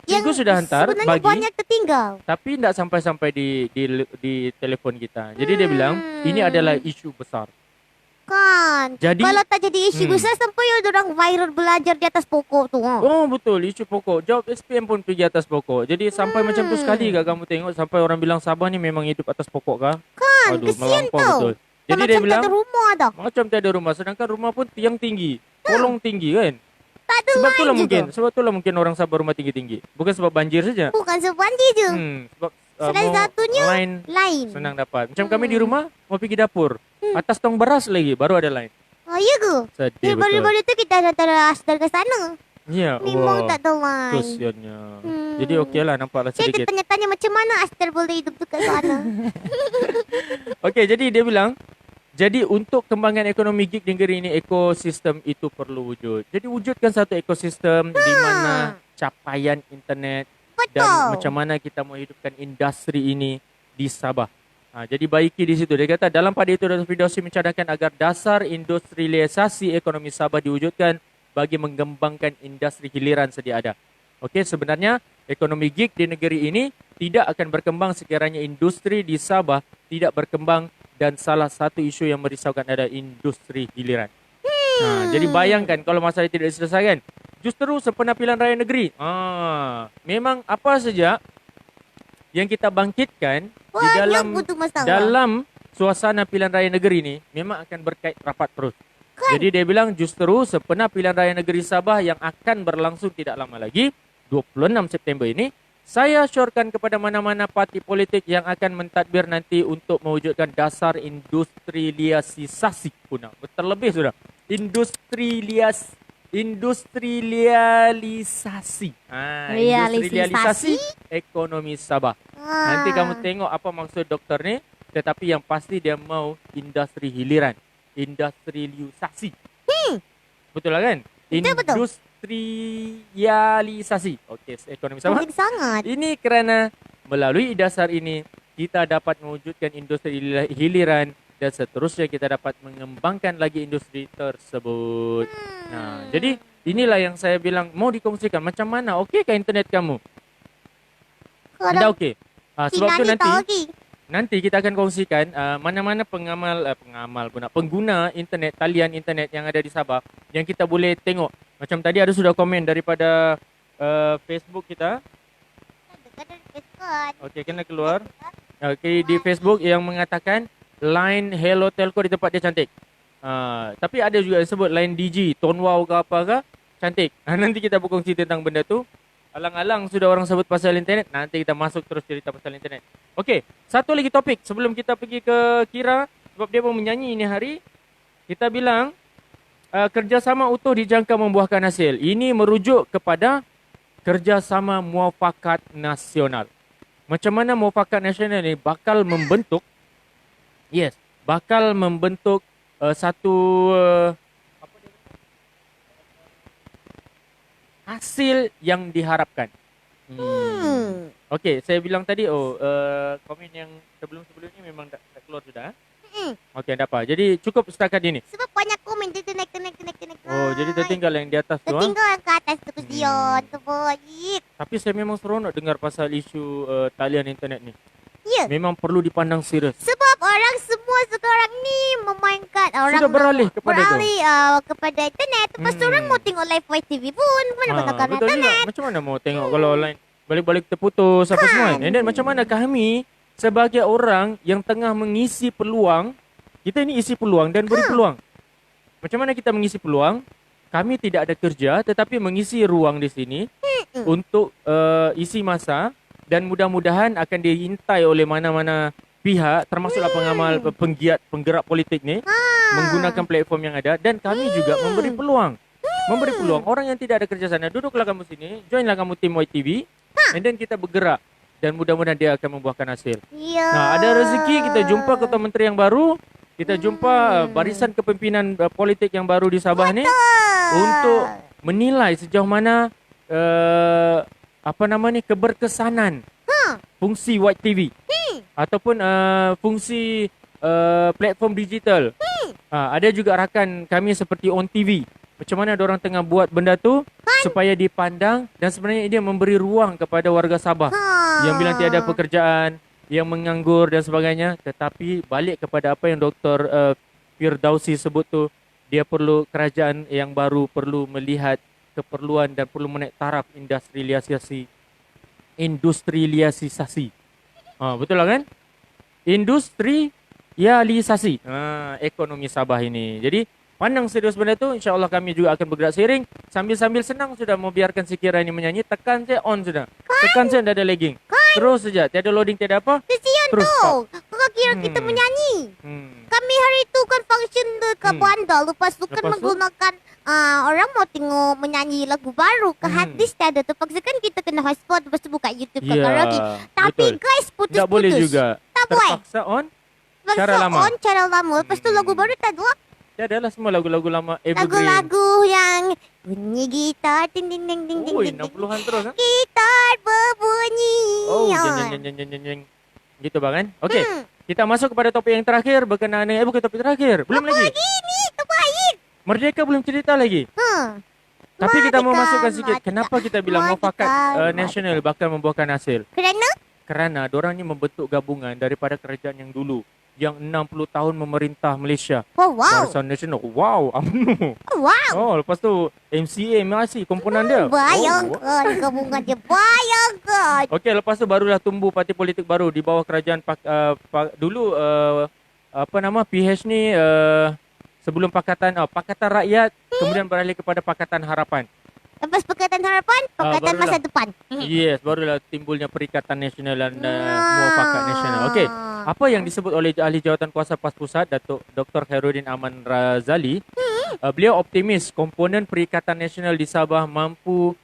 cikgu sudah hantar
sebenarnya
bagi,
banyak tertinggal.
tapi tidak sampai-sampai di telefon kita. Jadi dia bilang, ini adalah isu besar.
Kan.
Jadi-
Kalau tak jadi isu besar sampai ada orang viral belajar di atas pokok tu.
Oh betul, isu pokok. Jawab SPM pun pergi atas pokok. Jadi sampai macam tu sekali kah kamu tengok, sampai orang bilang Sabah ni memang hidup atas pokok kah?
Kan,
Aduh,
kesian
melampau
tau.
betul.
Tak
Jadi dia
macam
bilang,
tak ada rumah dah.
macam tiada rumah. Sedangkan rumah pun tiang tinggi. Kolong tinggi kan?
Tak ada
Sebab
line
itulah
juga.
mungkin. Sebab itulah mungkin orang Sabah rumah tinggi-tinggi. Bukan sebab banjir saja.
Bukan sebanding je.
Sebab
Salah
mau
satunya
line
lain.
senang dapat. Macam kami di rumah, mau pergi dapur. Atas tong beras lagi, baru ada line.
Oh, iya ke?
Sedih betul.
Baru-baru tu kita hantar asdar ke sana.
Ya,
Memang
wah.
tak ada line.
Kesiannya. Jadi okeylah, nampaklah
Saya
sedikit.
tanya-tanya macam mana asdar boleh hidup dekat sana.
Okey, jadi dia bilang, jadi untuk kembangan ekonomi gig negeri ini, ekosistem itu perlu wujud. Jadi wujudkan satu ekosistem di mana capaian internet dan
Betul.
macam mana kita mau hidupkan industri ini di Sabah. Jadi baiki di situ. Dia kata dalam pada itu Dr. Firdausi mencadangkan agar dasar industrialisasi ekonomi Sabah diwujudkan bagi mengembangkan industri hiliran sedia ada. Okey, sebenarnya ekonomi gig di negeri ini tidak akan berkembang sekiranya industri di Sabah tidak berkembang, dan salah satu isu yang merisaukan adalah industri hiliran. Jadi bayangkan kalau masalah tidak diselesaikan, justru sempena pilihan raya negeri, memang apa saja yang kita bangkitkan di
Banyak butuh masalah.
dalam suasana pilihan raya negeri ni memang akan berkait rapat terus. Jadi dia bilang justru sempena pilihan raya negeri Sabah yang akan berlangsung tidak lama lagi, 26 September ini, saya syorkan kepada mana-mana parti politik yang akan mentadbir nanti untuk mewujudkan dasar industrialisasi punah. Terlebih sudah. Industrialisasi. Industrialisasi ekonomi Sabah. Nanti kamu tengok apa maksud doktor ni. Tetapi yang pasti dia mau industri hiliran. Industrialisasi. Betul lah kan?
Betul.
Industrialisasi. Okey, ekonomi Sabah.
Penting sangat.
Ini kerana melalui dasar ini kita dapat mewujudkan industri hiliran dan seterusnya kita dapat mengembangkan lagi industri tersebut. Jadi inilah yang saya bilang mau dikongsikan. Macam mana? Okey ke internet kamu? Tidak
Kalau
okey. Sebab tu
Kinani tak
nanti
okey.
nanti kita akan kongsikan mana-mana pengguna internet, talian internet yang ada di Sabah yang kita boleh tengok. Macam tadi ada sudah komen daripada Facebook kita. Okey, kena keluar. Okey, di Facebook yang mengatakan line Hello Telco di tempat dia cantik. Tapi ada juga yang sebut line Digi, Tonwow ke apa ke, cantik. Nanti kita berkongsi tentang benda tu. Alang-alang sudah orang sebut pasal internet, nanti kita masuk terus cerita pasal internet. Okey, satu lagi topik sebelum kita pergi ke Kira, sebab dia pun menyanyi ini hari. Kita bilang kerjasama utuh dijangka membuahkan hasil. Ini merujuk kepada kerjasama muafakat nasional. Macam mana muafakat nasional ni bakal membentuk, bakal membentuk satu hasil yang diharapkan. Okey, saya bilang tadi komen yang sebelum-sebelum ni memang dah keluar sudah. Okey, tak apa. Jadi cukup setakat ini.
Sebab banyak komen dia naik.
Oh, jadi tertinggal yang di atas tu.
Tertinggal yang ke atas tu kesian. Terbaik.
Tapi saya memang seronok dengar pasal isu talian internet ni.
Ya.
Memang perlu dipandang serius.
Sebab orang semua sekarang ni memainkan orang
Sudah beralih kepada tu.
Kepada internet. Lepas tu orang mau tengok live TV pun mana gunakan
betul
internet.
juga. Macam mana mau tengok kalau online balik-balik terputus apa semua. And then macam mana kami sebagai orang yang tengah mengisi peluang, kita ini isi peluang dan beri peluang. Macam mana kita mengisi peluang? Kami tidak ada kerja tetapi mengisi ruang di sini untuk isi masa dan mudah-mudahan akan diintai oleh mana-mana pihak termasuklah pengamal, penggiat, penggerak politik ni menggunakan platform yang ada dan kami juga memberi peluang. Memberi peluang orang yang tidak ada kerja sana, duduklah kamu sini, joinlah kamu tim YTV and then kita bergerak dan mudah-mudahan dia akan membuahkan hasil.
Ya.
Nah, ada rezeki kita jumpa ketua menteri yang baru, kita jumpa barisan kepimpinan politik yang baru di Sabah ni untuk menilai sejauh mana keberkesanan fungsi White TV ataupun fungsi platform digital. Ada juga rakan kami seperti On TV. Macam mana orang tengah buat benda tu supaya dipandang dan sebenarnya dia memberi ruang kepada warga Sabah yang bilang tiada pekerjaan, yang menganggur dan sebagainya. Tetapi balik kepada apa yang Dr. Firdausi sebut tu, dia perlu kerajaan yang baru perlu melihat keperluan dan perlu menaik taraf industrialisasi. Betul lah kan? Industrialisasi ekonomi Sabah ini. Jadi pandang serius benda tu, insya-Allah kami juga akan bergerak seiring. Sambil-sambil senang sudah mau biarkan si Kira ini menyanyi, tekan saya on sudah. Tekan saya dah ada lagging. Terus saja, tiada loading, tiada apa.
Kesian
Terus
tu. Kau kira kita menyanyi. Kami hari tu kan function dekat bandar. Lepas tu kan
Lepas tu?
menggunakan orang mau tengok menyanyi lagu baru ke hadis tiada. Terpaksa kan kita kena hotspot. Lepas tu buka YouTube ke karaoke. Tapi
betul.
guys putus-putus.
Tak boleh juga.
Tak boleh.
Terpaksa on.
Terpaksa
cara lama.
on cara lama. Lepas tu lagu baru tak ada.
Tiada lah semua lagu-lagu lama evergreen.
Lagu-lagu yang bunyi gitar ding ding ding ding ding.
Oi,
ding, ding.
60-an terus.
Gitar berbunyi.
Oh, jeng. Gitu bang kan? Okey. Kita masuk kepada topik yang terakhir berkenaan dengan bukan topik terakhir. Belum
Apa
lagi.
lagi ni? Terbaik.
Merdeka belum cerita lagi. Tapi kita mau masukkan sikit. Kenapa kita bilang muafakat nasional bakal membuahkan hasil? Kerana diorang ni membentuk gabungan daripada kerajaan yang dulu yang 60 tahun memerintah Malaysia.
Oh, wow.
Barisan Nasional. Wow, UMNO.
Wow.
Oh, lepas tu MCA masih komponen dia.
Bayangkan gabungan dia. Bayangkan.
Okey, lepas tu barulah tumbuh parti politik baru di bawah kerajaan dulu PH ni sebelum Pakatan Rakyat kemudian beralih kepada Pakatan Harapan.
Lepas Pakatan Harapan, Pakatan
barulah.
Masa Depan.
Yes, barulah timbulnya Perikatan Nasional dan Muafakat Nasional. Okey, apa yang disebut oleh ahli jawatan kuasa PAS Pusat Datuk Dr. Khairuddin Aman Razali, beliau optimis komponen Perikatan Nasional di Sabah mampu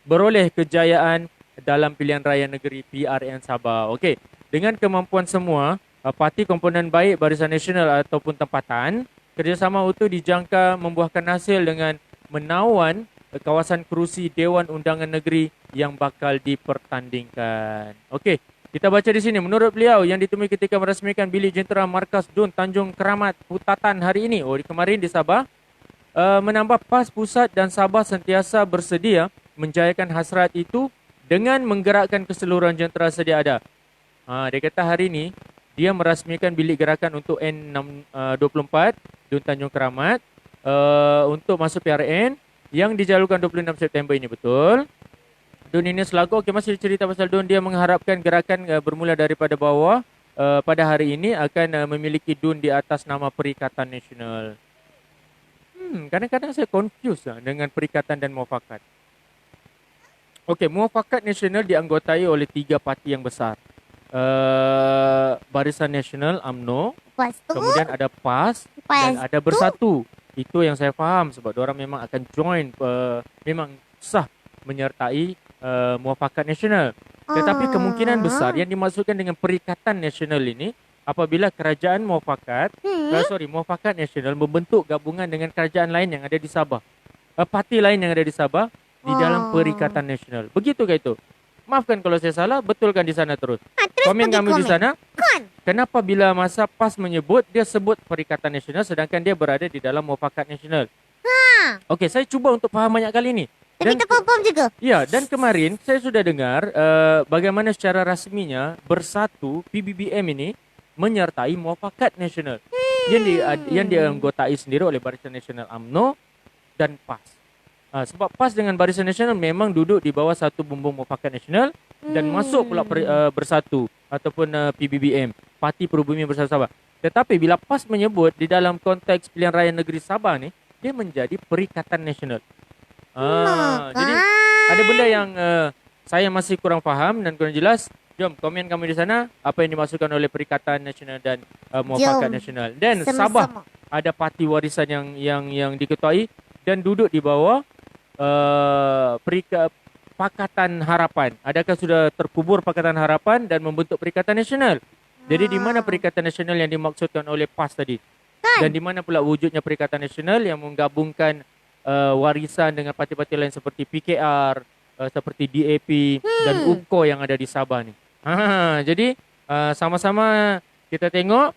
beroleh kejayaan dalam pilihan raya negeri PRN Sabah. Okey, dengan kemampuan semua, parti komponen baik Barisan Nasional ataupun tempatan, kerjasama utuh dijangka membuahkan hasil dengan menawan kawasan kerusi Dewan Undangan Negeri yang bakal dipertandingkan. Okey, kita baca di sini. Menurut beliau yang ditemui ketika merasmikan Bilik Jentera Markas DUN Tanjung Keramat Putatan hari ini, di kemarin di Sabah, menambah PAS pusat dan Sabah sentiasa bersedia menjayakan hasrat itu dengan menggerakkan keseluruhan jentera sedia ada. Dia kata hari ini dia merasmikan bilik gerakan untuk N24 Dun Tanjung Keramat untuk masuk PRN yang dijalukan 26 September ini, betul. Dun ini selaku, masih cerita pasal Dun, dia mengharapkan gerakan bermula daripada bawah pada hari ini akan memiliki Dun di atas nama Perikatan Nasional. Kadang-kadang saya confuse dengan Perikatan dan Muafakat. Okey, Muafakat Nasional dianggotai oleh 3 parti yang besar. Barisan Nasional UMNO,
Lepas tu,
kemudian ada PAS dan ada Bersatu. Itu yang saya faham sebab diorang memang akan join, memang sah menyertai Muafakat Nasional. Tetapi kemungkinan besar yang dimaksudkan dengan Perikatan Nasional ini apabila kerajaan Muafakat Nasional membentuk gabungan dengan kerajaan lain yang ada di Sabah. Parti lain yang ada di Sabah di dalam Perikatan Nasional. Begitukah itu? Maafkan kalau saya salah, betulkan di sana terus.
terus
Komen
pergi
kami di sana.
Kan?
Kenapa bila masa PAS menyebut, dia sebut Perikatan Nasional sedangkan dia berada di dalam Muafakat Nasional? Okey, saya cuba untuk faham banyak kali ni.
Tapi tak faham juga.
Ya, dan kemarin saya sudah dengar bagaimana secara rasminya Bersatu PBBM ini menyertai Muafakat Nasional yang dianggotai sendiri oleh Barisan Nasional UMNO dan PAS. Sebab PAS dengan Barisan Nasional memang duduk di bawah satu bumbung Muafakat Nasional dan masuk pula Bersatu ataupun PBBM, Parti Perubumi Bersatu Sabah. Tetapi bila PAS menyebut di dalam konteks pilihan raya negeri Sabah ni, dia menjadi Perikatan Nasional. Jadi ada benda yang saya masih kurang faham dan kurang jelas. Jom komen kami di sana apa yang dimaksudkan oleh Perikatan Nasional dan Muafakat Nasional. Dan Sabah ada parti warisan yang diketuai dan duduk di bawah Pakatan Harapan. Adakah sudah terkubur Pakatan Harapan dan membentuk Perikatan Nasional? Jadi di mana Perikatan Nasional yang dimaksudkan oleh PAS tadi? Dan di mana pula wujudnya Perikatan Nasional yang menggabungkan warisan dengan parti-parti lain seperti PKR, seperti DAP dan UPKO yang ada di Sabah ni. Jadi sama-sama kita tengok.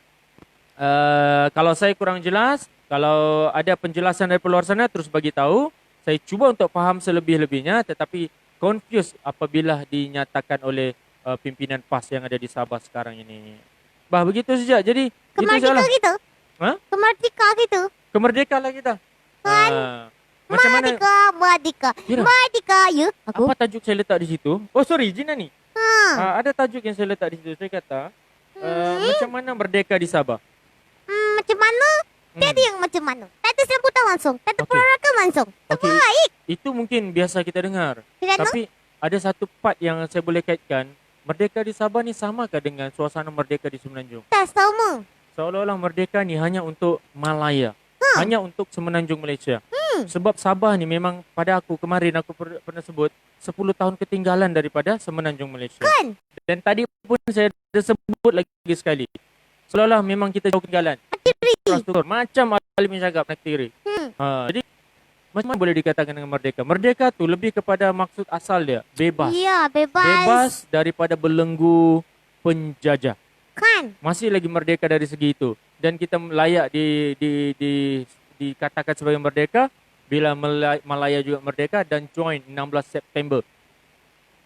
Kalau saya kurang jelas, kalau ada penjelasan dari luar sana terus bagi tahu. Saya cuba untuk faham selebih-lebihnya tetapi confuse apabila dinyatakan oleh pimpinan PAS yang ada di Sabah sekarang ini. Begitu saja. Jadi
Kemerdeka kita. Kemerdeka kita.
Kemerdekalah kita. Macam mana?
Merdeka.
Kira.
Merdeka, ya.
Apa tajuk saya letak di situ? Oh sorry, Jina ni. Ada tajuk yang saya letak di situ. Saya kata macam mana merdeka di Sabah?
Macam mana? Tiada yang macam mana. Tak ada sambutan langsung. Tak ada perarakan langsung. Terbaik.
Itu mungkin biasa kita dengar.
Kerana?
Tapi ada satu part yang saya boleh kaitkan. Merdeka di Sabah ni samakah dengan suasana merdeka di Semenanjung?
Tak sama.
Seolah-olah merdeka ni hanya untuk Malaya. Hanya untuk Semenanjung Malaysia. Sebab Sabah ni memang pada aku kemarin aku pernah sebut 10 tahun ketinggalan daripada Semenanjung Malaysia.
Kan?
Dan tadi pun saya ada sebut lagi sekali. Seolah-olah memang kita jauh ketinggalan. Infrastruktur. Macam Alimin cakap nak kiri. Jadi macam mana boleh dikatakan dengan merdeka? Merdeka tu lebih kepada maksud asal dia. Bebas.
Ya, bebas.
Bebas daripada belenggu penjajah.
Kan?
Masih lagi merdeka dari segi itu. Dan kita layak dikatakan sebagai merdeka bila Malaya juga merdeka dan join 16 September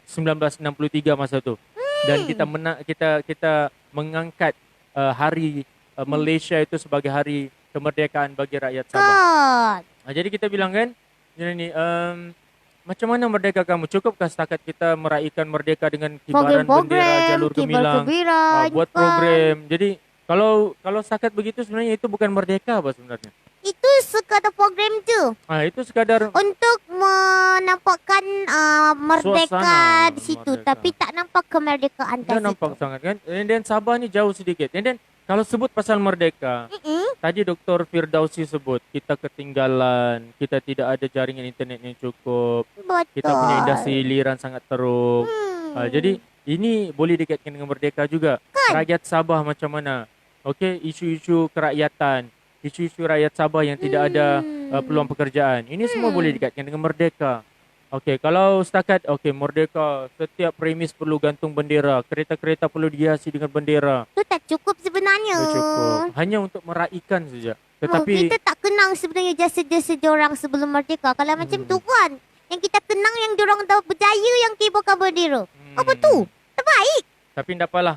1963 masa tu. Dan kita mengangkat hari Malaysia itu sebagai hari kemerdekaan bagi rakyat Sabah. Jadi kita bilang kan, ni macam mana merdeka kamu? Cukupkah setakat kita meraihkan merdeka dengan kibaran bendera jalur gemilang, buat program. Jadi kalau setakat begitu sebenarnya itu bukan merdeka apa sebenarnya?
Itu sekadar program tu.
Itu sekadar
untuk menampakkan merdeka
Suasana
di situ,
merdeka.
tapi tak nampak kemerdekaan kat
dah
situ.
nampak sangat kan. And then Sabah ni jauh sedikit. And then kalau sebut pasal merdeka, tadi Dr. Firdausi sebut kita ketinggalan, kita tidak ada jaringan internet yang cukup,
Betul.
kita punya industri hiliran sangat teruk. Jadi ini boleh dikaitkan dengan merdeka juga. Rakyat Sabah macam mana? Okey, isu-isu kerakyatan, isu-isu rakyat Sabah yang tidak ada peluang pekerjaan. Ini semua boleh dikaitkan dengan merdeka. Okey, kalau setakat merdeka, setiap premis perlu gantung bendera, kereta-kereta perlu dihiasi dengan bendera.
Itu tak cukup sebenarnya.
Tak cukup. Hanya untuk meraihkan saja. Tetapi
kita tak kenang sebenarnya jasa-jasa diorang sebelum merdeka. Kalau macam tu kan, yang kita kenang yang diorang dah berjaya yang kibarkan bendera. Apa tu? Terbaik.
Tapi tidak apalah.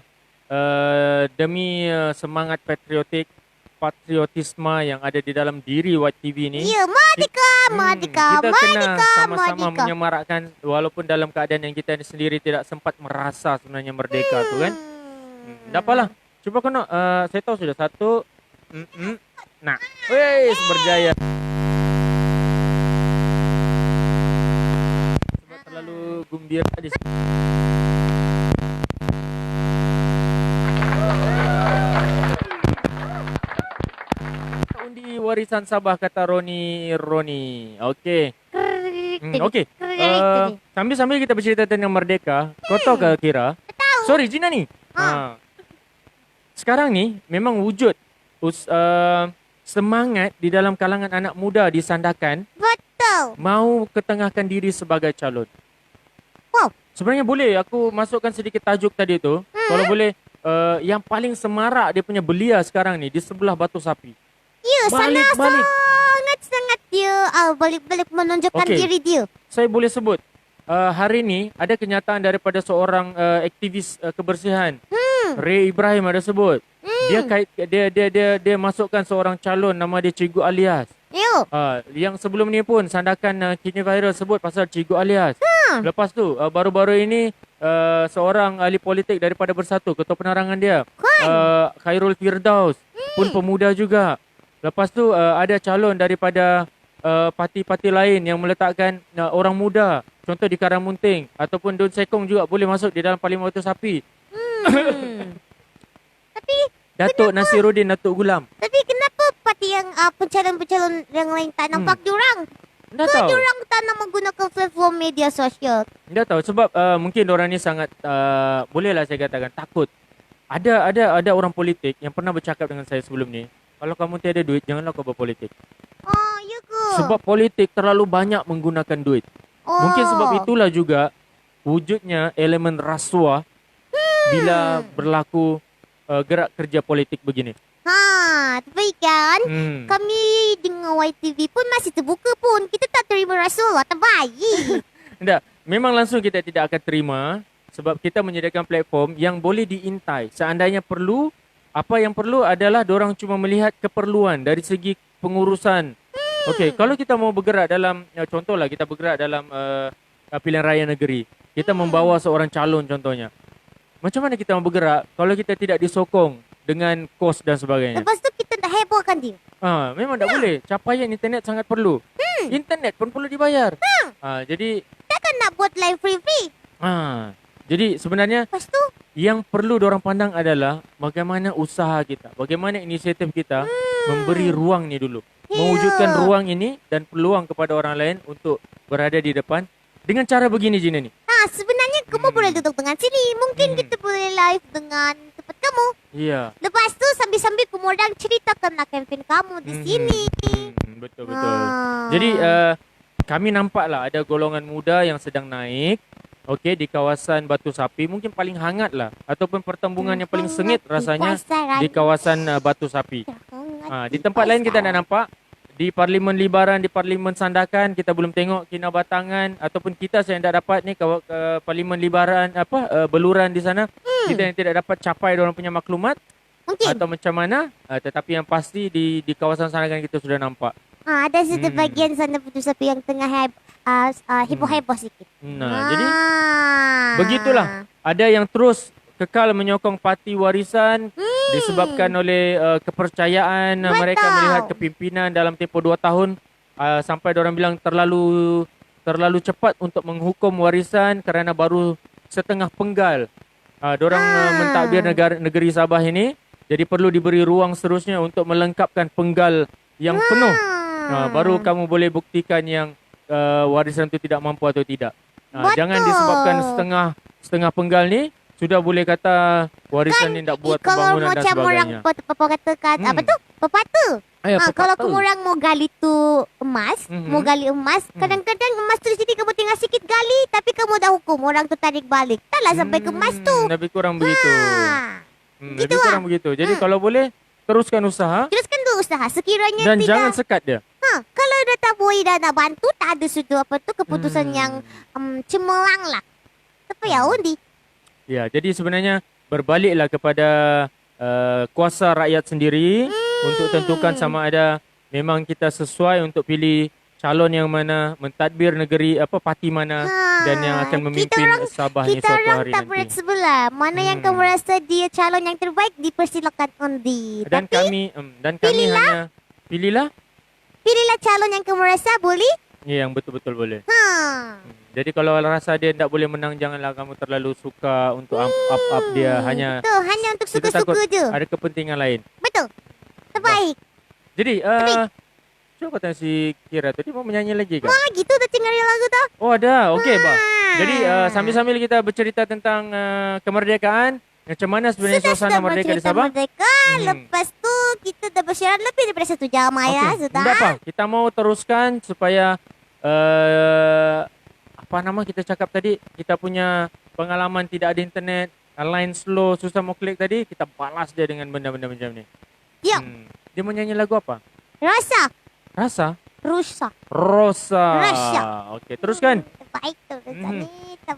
Demi semangat patriotisme yang ada di dalam diri White TV ni.
Ya, merdeka,
kita kena
merdeka,
sama-sama
merdeka.
menyemarakkan walaupun dalam keadaan yang kita sendiri tidak sempat merasa sebenarnya merdeka tu kan. Tak apalah. Cuba kena saya tahu sudah satu. Nah, wes berjaya. Sebab terlalu gembira di sini. Undi warisan Sabah kata Roni. Okey. Okey. Sambil-sambil kita bercerita tentang merdeka, kau tahu ke Kira? Sorry Gina ni. Sekarang ni memang wujud semangat di dalam kalangan anak muda di Sandakan
Betul.
mau ketengahkan diri sebagai calon.
Wow.
Sebenarnya boleh aku masukkan sedikit tajuk tadi tu. Kalau boleh yang paling semarak dia punya belia sekarang ni di sebelah Batu Sapi.
Ya,
Balik.
sangat dia balik-balik menunjukkan
Okey.
diri dia.
Saya boleh sebut hari ni ada kenyataan daripada seorang aktivis kebersihan. Ray Ibrahim ada sebut. Dia masukkan seorang calon nama dia Cikgu Alias.
Yo.
Yang sebelum ni pun Sandakan kini viral sebut pasal Cikgu Alias. Lepas tu baru-baru ini seorang ahli politik daripada Bersatu, ketua penerangan dia Khairul Firdaus pun pemuda juga. Lepas tu ada calon daripada parti-parti lain yang meletakkan orang muda, contoh di Karamunting ataupun Dun Sekong juga boleh masuk di dalam Parlimen Batu Sapi.
Tapi
Datuk Nasiruddin Datuk Gulam.
kenapa parti yang pencalon-pencalon yang lain tak nampak diorang?
Tak
Ke
tahu.
diorang tak nak menggunakan platform media sosial?
Tak tahu sebab mungkin orang ni sangat bolehlah saya katakan takut. Ada orang politik yang pernah bercakap dengan saya sebelum ni. Kalau kamu tiada duit, janganlah kau berpolitik.
Oh, ya ke?
Sebab politik terlalu banyak menggunakan duit. Mungkin sebab itulah juga wujudnya elemen rasuah bila berlaku gerak kerja politik begini.
Tapi kan kami dengan YTV pun masih terbuka pun. Kita tak terima rasuah. Terbaik.
Tak, memang langsung kita tidak akan terima sebab kita menyediakan platform yang boleh diintai. Seandainya perlu, apa yang perlu adalah dorang cuma melihat keperluan dari segi pengurusan. Okey, kalau kita mau bergerak dalam contohlah kita bergerak dalam pilihan raya negeri. Kita membawa seorang calon contohnya. Macam mana kita mau bergerak kalau kita tidak disokong dengan kos dan sebagainya?
Lepas tu kita nak hebohkan dia.
Memang tak boleh. Capaian internet sangat perlu. Internet pun perlu dibayar. Jadi
Takkan nak buat live free-free.
jadi sebenarnya
Lepas tu
yang perlu diorang pandang adalah bagaimana usaha kita, bagaimana inisiatif kita memberi ruang ni dulu. Mewujudkan ruang ini dan peluang kepada orang lain untuk berada di depan dengan cara begini Gina ni.
sebenarnya kamu boleh duduk dengan sini. Mungkin kita boleh live dengan tempat kamu.
Ya.
Lepas tu sambil-sambil kamu orang ceritakan nak campaign kamu di sini.
Betul. Jadi kami nampaklah ada golongan muda yang sedang naik. Okey, di kawasan Batu Sapi mungkin paling hangat lah ataupun pertembungan yang paling sengit rasanya di kawasan Batu Sapi. Di tempat lain kita tak nampak. Di Parlimen Libaran, di Parlimen Sandakan kita belum tengok kinabatangan ataupun kita yang tak dapat ni Parlimen Libaran Beluran di sana. Kita yang tidak dapat capai diorang punya maklumat
Mungkin.
atau macam mana, tetapi yang pasti di kawasan Sandakan kita sudah nampak.
Ada satu bagian sana Batu Sapi yang tengah heboh-heboh sikit.
Jadi begitulah. Ada yang terus kekal menyokong parti warisan disebabkan oleh kepercayaan mereka melihat kepimpinan dalam tempoh 2 tahun sampai diorang bilang terlalu cepat untuk menghukum warisan kerana baru setengah penggal. Diorang mentadbir negeri Sabah ini, jadi perlu diberi ruang seterusnya untuk melengkapkan penggal yang penuh. Baru kamu boleh buktikan yang warisan itu tidak mampu atau tidak. Jangan disebabkan setengah penggal ni sudah boleh kata warisan ni tak buat pembangunan dan
kalau
sebagainya.
macam orang katakan apa tu? Pepatah. Kalau kamu orang mau gali tu emas, mau gali emas, kadang-kadang emas tu di sini kamu tinggal sikit gali tapi kamu dah hukum orang tu tarik balik. Taklah sampai ke emas tu.
Lebih kurang begitu.
Gitu
Lebih kurang begitu. Jadi kalau boleh teruskan usaha.
Teruskan tu. berusaha. Sekiranya
Dan
tidak,
jangan sekat dia.
kalau dah tak boleh dah nak bantu, tak ada suatu keputusan yang cemerlang lah. Tapi ya undi.
Ya, jadi sebenarnya berbaliklah kepada kuasa rakyat sendiri untuk tentukan sama ada memang kita sesuai untuk pilih calon yang mana mentadbir negeri parti mana dan yang akan memimpin Sabah ni
Kita
suatu
orang
hari
tak
nanti.
berat sebelah. Mana yang kamu rasa dia calon yang terbaik, dipersilakan undi.
Dan
Tapi
kami hanya pilihlah
pilihlah calon yang kamu rasa boleh.
yang betul-betul boleh.
Ha.
Jadi kalau rasa dia tak boleh menang, janganlah kamu terlalu suka untuk up dia, hanya
Betul, hanya untuk
kita
suka-suka
takut
je.
ada kepentingan lain.
Betul. Terbaik.
Jadi cuba kata si Kira tu, dia mau menyanyi lagi ke?
Wah, gitu dah dengar lagu tu.
Oh ada, okey bah.
Ah.
Jadi sambil-sambil kita bercerita tentang kemerdekaan, macam mana sebenarnya suasana merdeka di Sabah?
Merdeka. Lepas tu kita dah bersiaran lebih daripada 1 jam ya,
Okey,
sudah.
tak apa. Kita mau teruskan supaya kita cakap tadi, kita punya pengalaman tidak ada internet, line slow, susah mau klik tadi, kita balas dia dengan benda-benda macam ni.
Ya.
Dia mau nyanyi lagu apa?
Rasa.
Rasa?
Rusak.
Rosa.
Rasa.
Okey, teruskan.
Terbaik tu. Terbaik.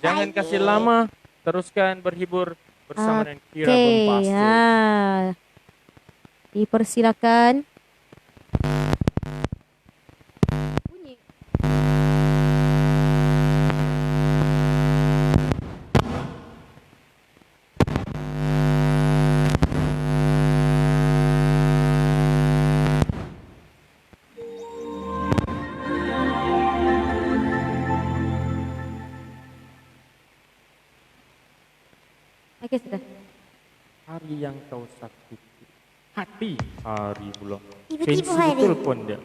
Jangan kasih lama, teruskan berhibur bersama dengan Kira
Okey,
Bombastic.
Dipersilakan. Bunyi. Okey, sudah.
Hari yang kau sakiti, hati hari pula.
Tiba-tiba
Sensi
hari.
betul pun dia.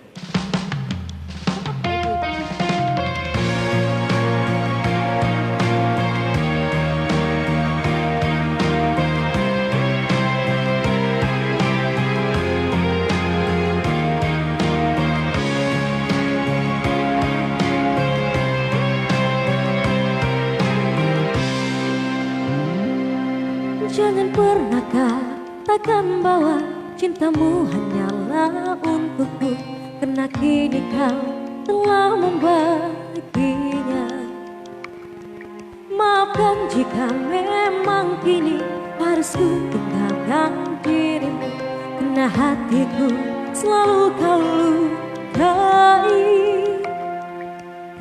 Jangan pernah katakan bahwa cintamu hanyalah untukku, karena kini kau telah membaginya. Maafkan jika memang kini harus ku tinggalkan dirimu, karena hatiku selalu kau lukai.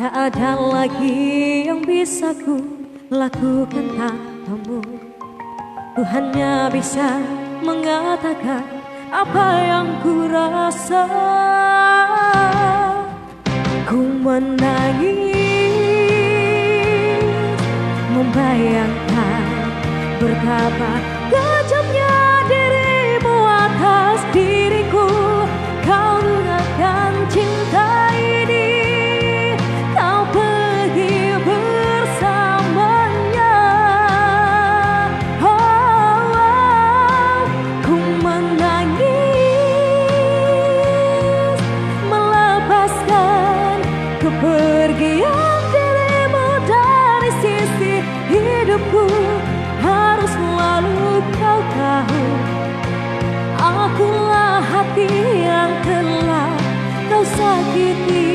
Tak ada lagi yang bisa ku lakukan tanpamu. Ku hanya bisa mengatakan apa yang ku rasa. Ku menangis, membayangkan betapa kejamnya dirimu atas diriku. Kau gunakan cinta ini, kau pergi bersamanya. Ku menangis, melepaskan kepergian dirimu dari sisi hidupku. Harus selalu kau tahu, akulah hati yang telah kau sakiti.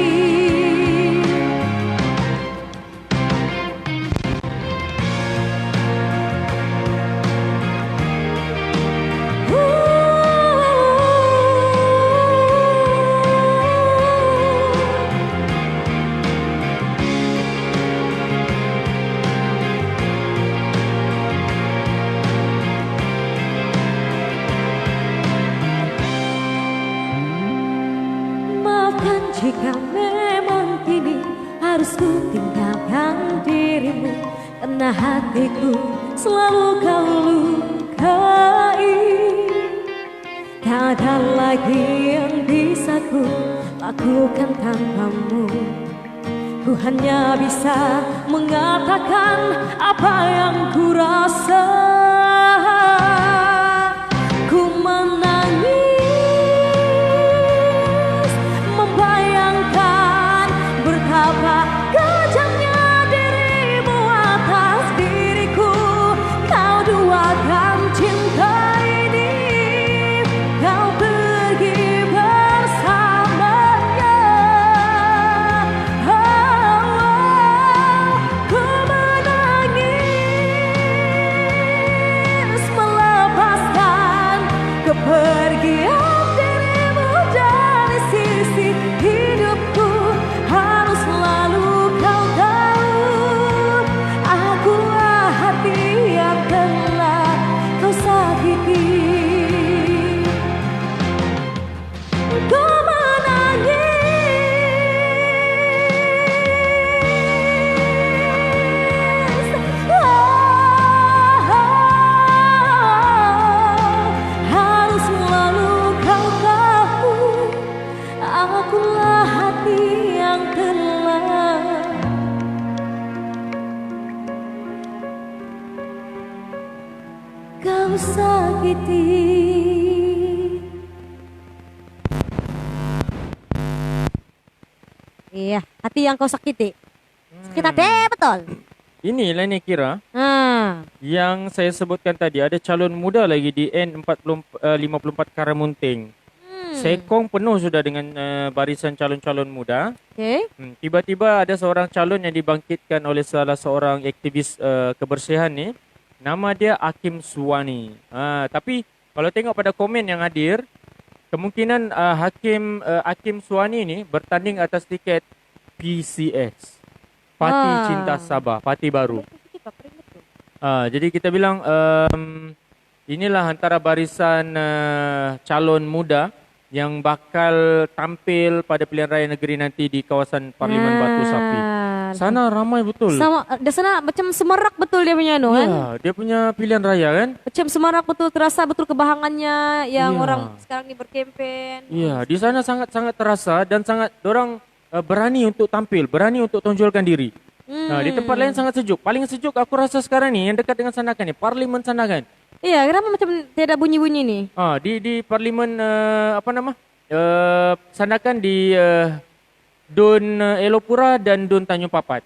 Maafkan jika memang kini harus ku tinggalkan dirimu, karena hatiku selalu kau lukai. Tak ada lagi yang bisa ku lakukan tanpamu. Ku hanya bisa mengatakan apa yang ku rasa. Ku menangis, membayangkan betapa kejamnya dirimu atas diriku. Kau duakan cinta ini, kau pergi sakiti. Iya, hati yang kau sakiti.
Sakit hati betul.
Inilah ni kira yang saya sebutkan tadi. Ada calon muda lagi di N54 Karamunting. Sekong penuh sudah dengan barisan calon-calon muda.
Okay.
Tiba-tiba ada seorang calon yang dibangkitkan oleh salah seorang aktivis kebersihan ni. Nama dia Hakim Suwani. Tapi kalau tengok pada komen yang hadir, kemungkinan Hakim Suwani ni bertanding atas tiket PCS. Parti Cinta Sabah, parti baru. Jadi kita bilang inilah antara barisan calon muda yang bakal tampil pada pilihan raya negeri nanti di kawasan Parlimen Batu Sapi. Sana ramai betul.
Di sana macam semarak betul dia punya kan?
Ya, dia punya pilihan raya kan?
Macam semarak betul, terasa betul kebahangannya yang orang sekarang ni berkempen.
Iya, di sana sangat-sangat terasa dan sangat orang berani untuk tampil, berani untuk tonjolkan diri. Di tempat lain sangat sejuk. Paling sejuk aku rasa sekarang ni yang dekat dengan Sandakan ni, Parlimen Sandakan.
Iya, kenapa macam tiada bunyi-bunyi ni?
Di Parlimen Sandakan di Dun Elopura dan Dun Tanjung Papat.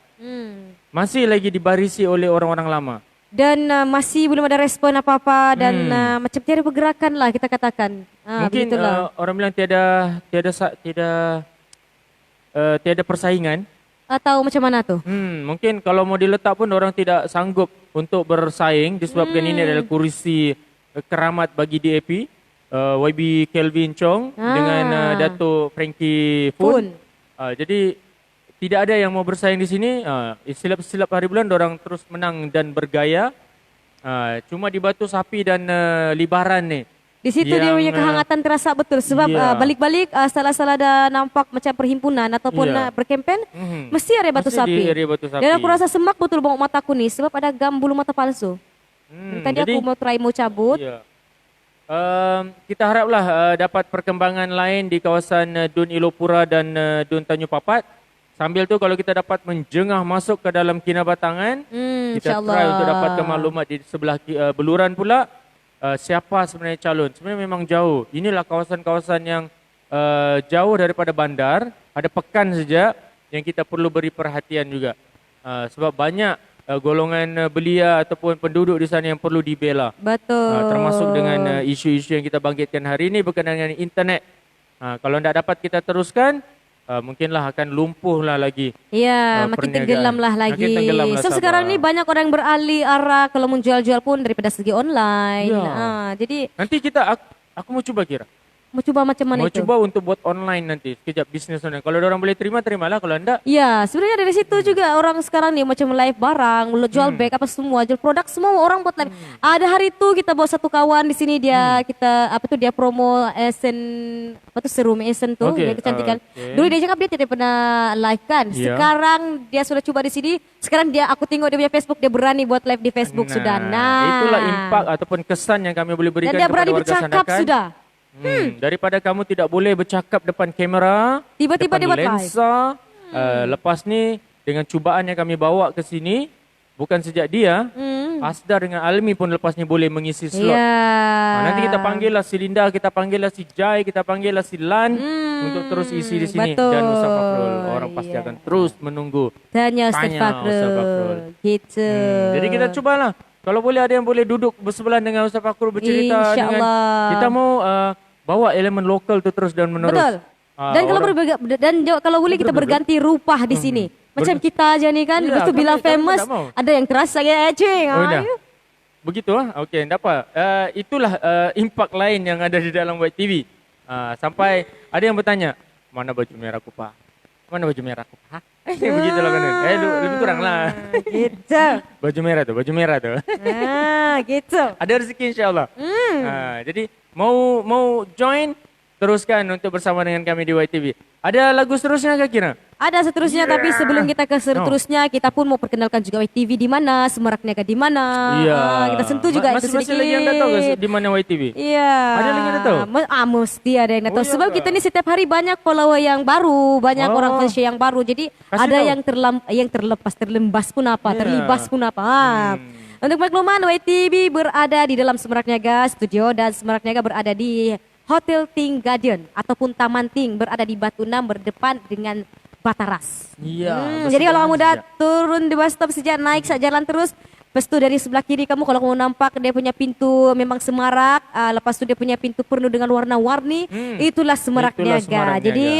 Masih lagi dibarisi oleh orang-orang lama.
Dan masih belum ada respon apa-apa dan macam tiada pergerakan lah kita katakan.
Mungkin orang bilang tiada persaingan.
Atau macam mana tu?
Mungkin kalau mau diletak pun orang tidak sanggup untuk bersaing disebabkan ini adalah kursi keramat bagi DAP. YB Kelvin Chong dengan Dato' Frankie Foon. Jadi tidak ada yang mau bersaing di sini. Silap-silap hari bulan orang terus menang dan bergaya. Cuma di Batu Sapi dan Libaran ni.
Di situ dia punya kehangatan terasa betul sebab balik-balik salah-salah ada nampak macam perhimpunan ataupun berkempen mesti area Batu Sapi. Dan aku rasa semak betul bawah mataku ni sebab ada gam bulu mata palsu. Tadi aku mau cabut.
Kita haraplah dapat perkembangan lain di kawasan Dun Ilopura dan Dun Tanjung Papat. Sambil tu kalau kita dapat menjengah masuk ke dalam Kinabatangan, kita try untuk dapatkan maklumat di sebelah Beluran pula. Siapa sebenarnya calon. Sebenarnya memang jauh. Inilah kawasan-kawasan yang jauh daripada bandar. Ada pekan saja yang kita perlu beri perhatian juga. Sebab banyak golongan belia ataupun penduduk di sana yang perlu dibela.
Betul.
Termasuk dengan isu-isu yang kita bangkitkan hari ini berkenaan dengan internet. Kalau tidak dapat kita teruskan, mungkinlah akan lumpuh lah lagi.
Ya, makin tenggelam lah lagi. So sekarang ni banyak orang yang beralih arah kalau mau jual-jual pun daripada segi online. Jadi
nanti aku mau cuba kira.
Mau cuba macam mana
itu? Mau cuba untuk buat online nanti. Sekejap bisnes online. Kalau orang boleh terimalah. Kalau enggak.
Ya, sebenarnya dari situ juga orang sekarang ni macam live barang, jual bag apa semua, jual produk semua orang buat live. Ada hari tu kita bawa satu kawan di sini dia dia promo serum Esen tu, yang kecantikan. Dulu dia cakap dia tidak pernah live kan. Sekarang dia sudah cuba di sini. Sekarang aku tengok dia punya Facebook, dia berani buat live di Facebook sudah.
Itulah impak ataupun kesan yang kami boleh berikan kepada warga Sandakan. Dan dia berani bercakap sudah. Daripada kamu tidak boleh bercakap depan kamera,
tiba-tiba dia buat
lensa. Lepas ni dengan cubaan yang kami bawa ke sini, bukan sejak dia, Asdar dengan Almi pun lepas ni boleh mengisi slot. Nanti kita panggil lah si Linda, kita panggil lah si Jai, kita panggil lah si Lan untuk terus isi di sini.
Betul.
Dan Ustaz Fakhrul, orang pasti akan terus menunggu.
Tanya Ustaz Fakhrul. Gitu.
Jadi kita cubalah. Kalau boleh ada yang boleh duduk bersebelahan dengan Ustaz Fakhrul bercerita dengan kita mau bawa elemen lokal tu terus dan menerus.
Betul. Dan kalau boleh kita berganti rupa di sini. Macam kita aja ni kan, lepas tu bila famous ada yang terasa kayak ecing.
Begitu okey, tak apa. Itulah impak lain yang ada di dalam White TV. Sampai ada yang bertanya, mana baju merah aku Pak? Mana baju merah aku Pak? Begitulah kan. Lebih kurang lah.
Gitu.
Baju merah tu.
Gitu.
Ada rezeki insya-Allah. Jadi mau join, teruskan untuk bersama dengan kami di YTV. Ada lagu seterusnya ke Kira?
Ada seterusnya, tapi sebelum kita ke seterusnya, kita pun mau perkenalkan juga YTV di mana, semaraknya di mana. Kita sentuh juga itu sedikit.
Masih lagi yang tak tahu di mana YTV?
Iya.
Ada lagi yang tak tahu?
Mesti ada yang tak tahu. Sebab kita ni setiap hari banyak follower yang baru, banyak orang fans yang baru. Jadi ada yang terlebas pun apa, terlibas pun apa. Untuk makluman, YTV berada di dalam Semerak Niaga Studio dan Semerak Niaga berada di Hotel Ting Garden ataupun Taman Ting berada di Batu 6 berdepan dengan Bataras.
Iya.
Jadi kalau kamu dah
bersebelahan
turun di bus stop sejak naik saat jalan terus, lepas tu dari sebelah kiri kamu kalau kamu nampak dia punya pintu memang semarak, lepas tu dia punya pintu penuh dengan warna-warni, itulah Semerak
Itulah
Niaga.
Semerak
Jadi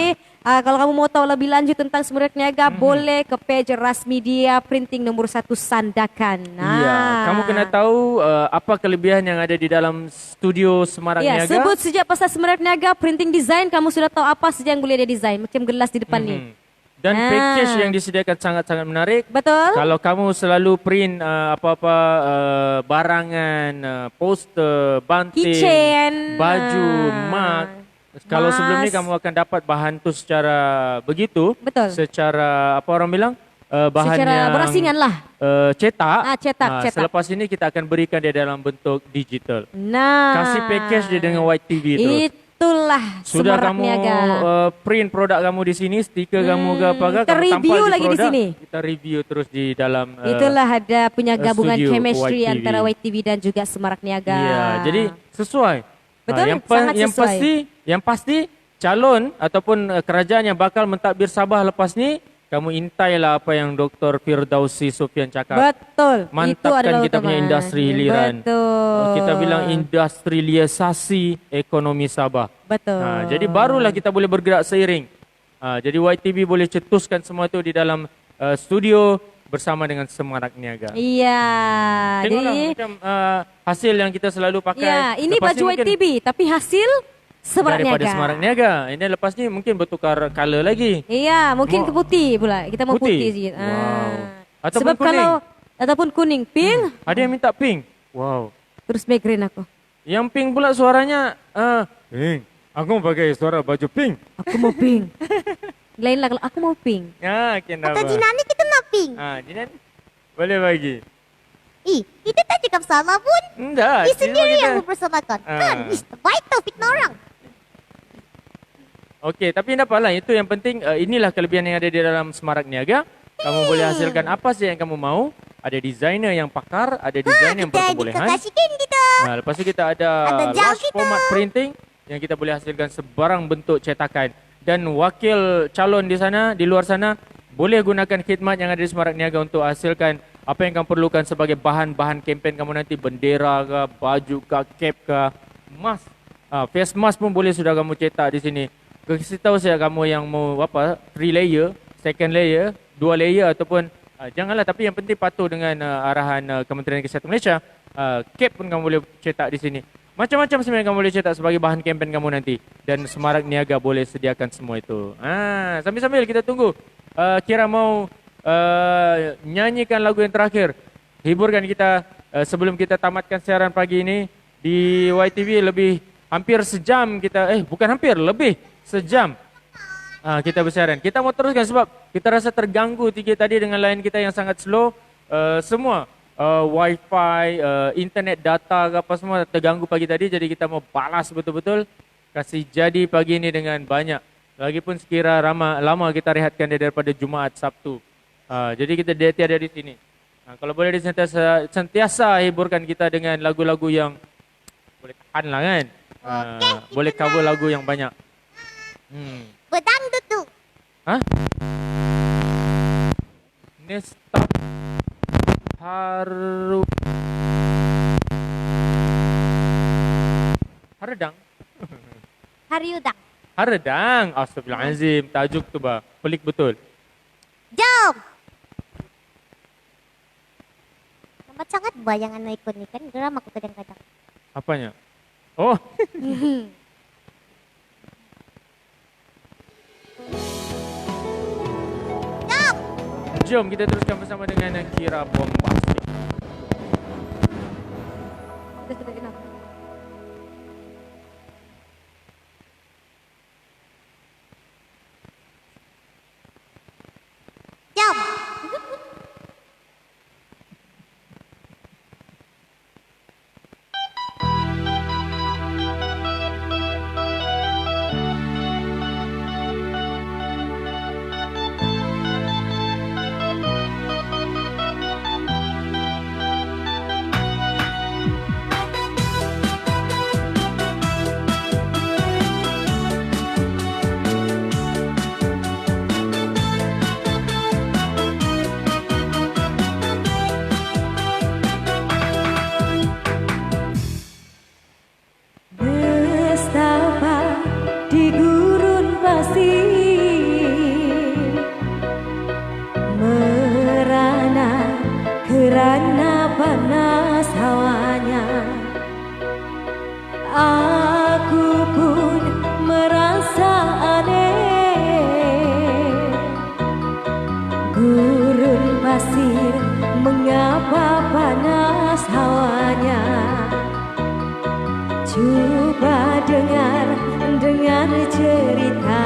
kalau kamu mau tahu lebih lanjut tentang Semerak Niaga, boleh ke page rasmi dia printing nomor 1 Sandakan.
Iya, kamu kena tahu apa kelebihan yang ada di dalam studio Semerak
Ya,
Niaga.
sebut sejak pasal Semerak Niaga printing design, kamu sudah tahu apa saja yang boleh dia design, macam gelas di depan ni.
Dan package yang disediakan sangat-sangat menarik.
Betul?
Kalau kamu selalu print apa-apa barangan, poster, banting,
Keychain,
baju, mug. Kalau sebelum ni
mas.
kamu akan dapat bahan tu secara begitu.
Betul.
Secara apa orang bilang? Bahan
Secara
yang
berasingan lah.
cetak.
Cetak.
Selepas ini kita akan berikan dia dalam bentuk digital.
Nah.
Kasih package dia dengan white TV terus.
Itulah
Sudah
Semerak
kamu
Niaga.
Print produk kamu di sini, stiker kamu ke apa ke,
kita
kamu
review
tampal
lagi di
produk,
sini.
Kita review terus di dalam
Itulah ada punya gabungan
studio
chemistry
YTV.
antara YTV dan juga Semerak Niaga.
Iya, jadi sesuai.
Betul, sangat
yang
sesuai.
pasti calon ataupun kerajaan yang bakal mentadbir Sabah lepas ni, kamu intailah apa yang Dr. Firdausi Sofian cakap.
Betul. Itu
Mantapkan
adalah
kita punya
utama.
industri hiliran.
Betul.
Kita bilang industrialisasi ekonomi Sabah.
Betul.
Jadi barulah kita boleh bergerak seiring. Jadi YTV boleh cetuskan semua itu di dalam studio bersama dengan Semerak Niaga.
Iya.
Tengoklah
Jadi
macam hasil yang kita selalu pakai.
ya, ini
Lepas
baju
mungkin
YTV tapi hasil Semerak
daripada
Niaga.
Semerak Niaga. Ini lepas ni mungkin bertukar color lagi.
Iya, mungkin ke putih pula. Kita mau
Putih?
putih sikit.
Wow. Ataupun
Sebab
kuning.
kalau ataupun kuning, pink,
Ada yang minta pink. Wow.
terus background aku.
Yang pink pula suaranya pink. Aku mau pakai suara baju pink.
Aku mau pink. Lain lah kalau aku mau pink.
Ya, kenapa?
Atau Jina ni kita nak pink.
Jinan boleh bagi.
Kita tak cakap salah pun.
Enggak.
Dia
cuma
sendiri
kita-
yang mempersamakan. Kan? Baik tau fitnah orang.
Okey, tapi tak apalah. Itu yang penting, inilah kelebihan yang ada di dalam Semerak Niaga. Kamu boleh hasilkan apa saja yang kamu mau. Ada designer yang pakar, ada designer yang
Kita
berkebolehan.
dikasihkan kita.
Lepas tu kita ada
Ada jam
large
kita.
format printing yang kita boleh hasilkan sebarang bentuk cetakan. Dan wakil calon di sana, di luar sana, boleh gunakan khidmat yang ada di Semerak Niaga untuk hasilkan apa yang kamu perlukan sebagai bahan-bahan kempen kamu nanti. Bendera ke, baju ke, cap ke, mask. Face mask pun boleh sudah kamu cetak di sini. Kasih tahu saya kamu yang mau apa, 3 layer, second layer, 2 layer ataupun janganlah, tapi yang penting patuh dengan arahan Kementerian Kesihatan Malaysia. Cap pun kamu boleh cetak di sini. Macam-macam sebenarnya kamu boleh cetak sebagai bahan kempen kamu nanti. Dan Semerak Niaga boleh sediakan semua itu. Sambil-sambil kita tunggu. Kira mau nyanyikan lagu yang terakhir. Hiburkan kita sebelum kita tamatkan siaran pagi ini. Di YTV lebih hampir sejam kita, bukan hampir, lebih sejam kita bersiaran. Kita mau teruskan sebab kita rasa terganggu tadi dengan line kita yang sangat slow. Semua wifi, internet data ke apa semua terganggu pagi tadi. Jadi kita mau balas betul-betul. Kasih jadi pagi ini dengan banyak. Lagipun sekira lama kita rehatkan dia daripada Jumaat, Sabtu. Jadi kita tiada di sini. Kalau boleh sentiasa hiburkan kita dengan lagu-lagu yang boleh tahan lah kan. Boleh cover lagu yang banyak.
Bedangdut tu.
Nesta Haredang.
Hariudang.
Haredang. Astagfirullahalazim. Tajuk tu bah. Pelik betul.
Jom. Nampak sangat bayangan ikon ni kan. Geram aku kadang-kadang.
Apanya? Oh.
Jom.
Jom kita teruskan bersama dengan Kira Bombastic.
Kita sudah kenal.
Jom.
panas hawanya. Coba dengar cerita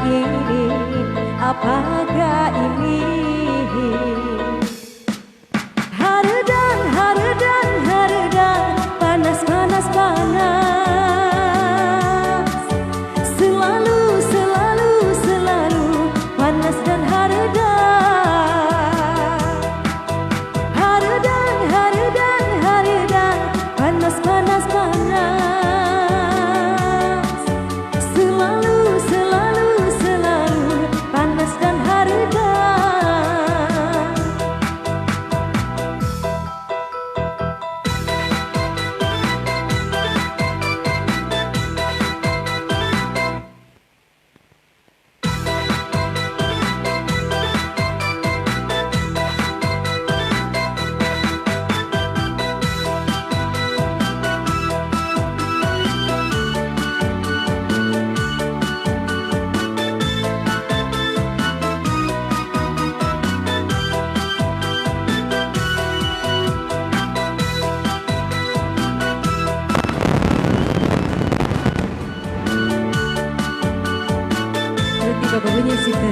ini. Apakah ini? Haredang, panas, selalu panas dan haredang. Haredang, panas, selalu panas dan haredang. Tiba bunyi situ.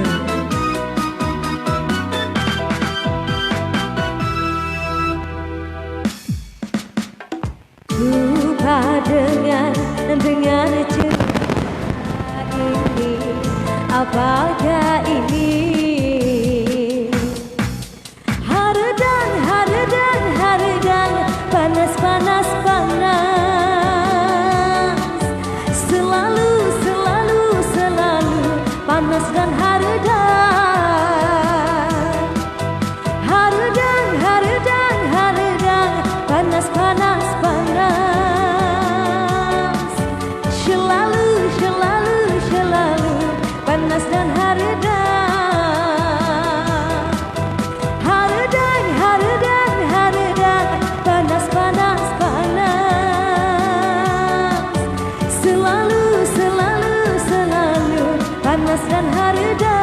Coba dengar cerita ini. Apakah ini? Haredang, panas, selalu panas dan haredang. Haredang, panas, selalu panas dan haredang. Haredang, panas, selalu panas dan haredang.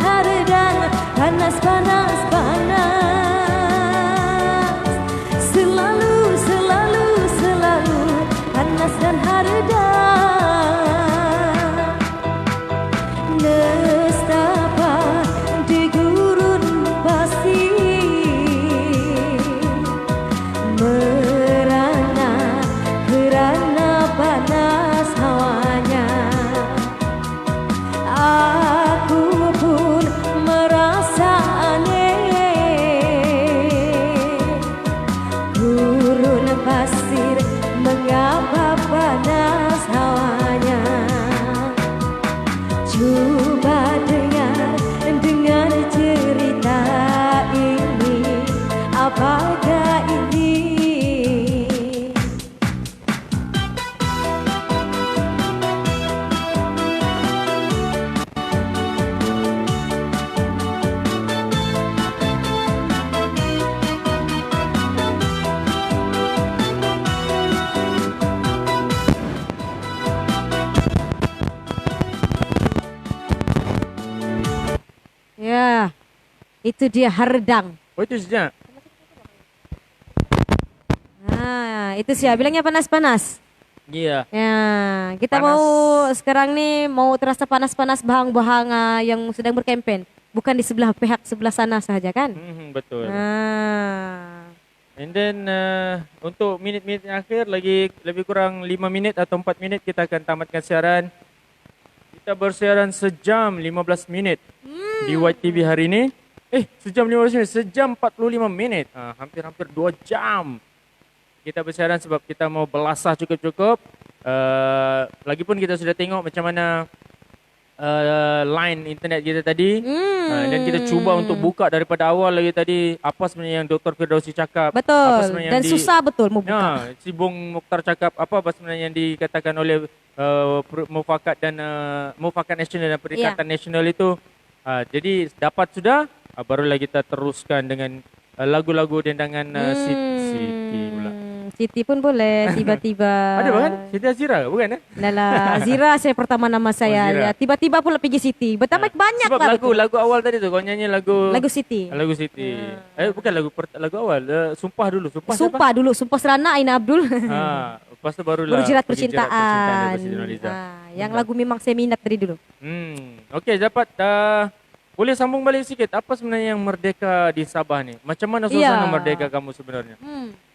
Haredang, panas, selalu panas dan haredang. Nestapa di gurun pasir, merana kerana panas hawanya. Aku pun merasa aneh. Gurun pasir, mengapa panas hawanya? Coba dengar cerita ini. Apakah ini? Ya, itu dia haredang.
Oh itu sejak.
Nah, itu sih bilangnya panas-panas.
Iya.
Ya, kita
Panas.
mau sekarang nih mau terasa panas-panas bahang-bahang yang sedang berkempen, bukan di sebelah pihak sebelah sana saja kan?
Betul.
Nah,
And then untuk minit-minit yang akhir lagi lebih kurang 5 minit atau 4 minit kita akan tamatkan siaran. Kita bersiaran sejam 15 minit di White TV hari ini. Sejam 15 minit, sejam 45 menit. Hampir-hampir 2 jam. Kita bersiaran sebab kita mau belasah cukup-cukup. Lagipun kita sudah tengok macam mana line internet kita tadi. Dan kita cuba untuk buka daripada awal lagi tadi. Apa sebenarnya yang Dr. Firdausi cakap. Apa
betul.
sebenarnya
Dan
yang
susah betul mau buka.
Si Bung Mokhtar cakap apa sebenarnya yang dikatakan oleh Mufakat dan Mufakat Nasional dan Perikatan Nasional itu. Jadi dapat sudah, barulah kita teruskan dengan lagu-lagu dendangan Siti pula.
Siti pun boleh tiba-tiba.
Ada bahkan Siti Azira bukan
Nala Azira saya pertama nama saya.
Azira.
Ya, tiba-tiba pula pergi Siti. Banyak
Sebab
lah.
lagu lagu awal tadi tu kau nyanyi lagu
Siti.
Lagu Siti. Bukan lagu awal. Sumpah dulu. Sumpah siapa?
Sumpah dulu, Sumpah Serana Aina Abdul.
Lepas tu barulah
Berjerat
pergi Jerat
percintaan.
daripada Siti Nurhaliza.
Yang lagu memang saya minat dari dulu.
Okey, dapat boleh sambung balik sikit. Apa sebenarnya yang merdeka di Sabah ni? Macam mana suasana merdeka kamu sebenarnya?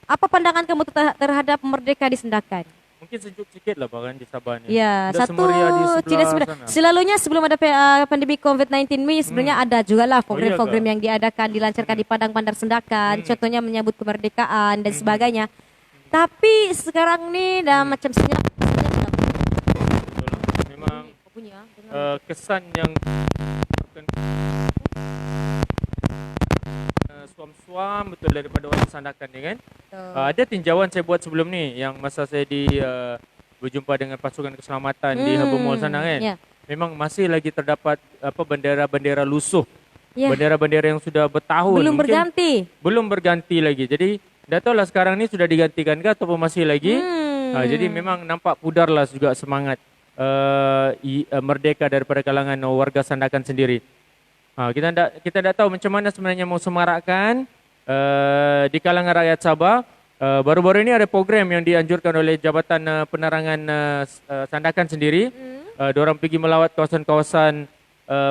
Apa pandangan kamu terhadap merdeka di Sandakan?
Mungkin sejuk sikit lah bahkan di Sabah ni.
Ya,
Tak
satu
semeriah di
tidak
sebelah
sebenarnya.
sana.
Selalunya sebelum ada pandemi COVID-19 ini sebenarnya ada juga lah program-program
ke?
yang diadakan, dilancarkan di Padang Bandar Sandakan. Contohnya menyambut kemerdekaan dan sebagainya. Tapi sekarang ni dah macam senyap.
Memang
Bunyi ah.
kesan yang suam-suam betul daripada orang Sandakan ni kan. Ada tinjauan saya buat sebelum ni yang masa saya berjumpa dengan pasukan keselamatan di Harbour Mall sana kan.
Ya.
Memang masih lagi terdapat bendera-bendera lusuh.
Ya.
Bendera-bendera yang sudah bertahun
Belum
mungkin
berganti.
belum berganti lagi. Jadi tak tahulah sekarang ni sudah digantikan ke ataupun masih lagi. Jadi memang nampak pudar lah juga semangat merdeka daripada kalangan warga Sandakan sendiri. Kita tak tahu macam mana sebenarnya mau semarakkan di kalangan rakyat Sabah. Baru-baru ini ada program yang dianjurkan oleh Jabatan Penerangan Sandakan sendiri. Diorang pergi melawat kawasan-kawasan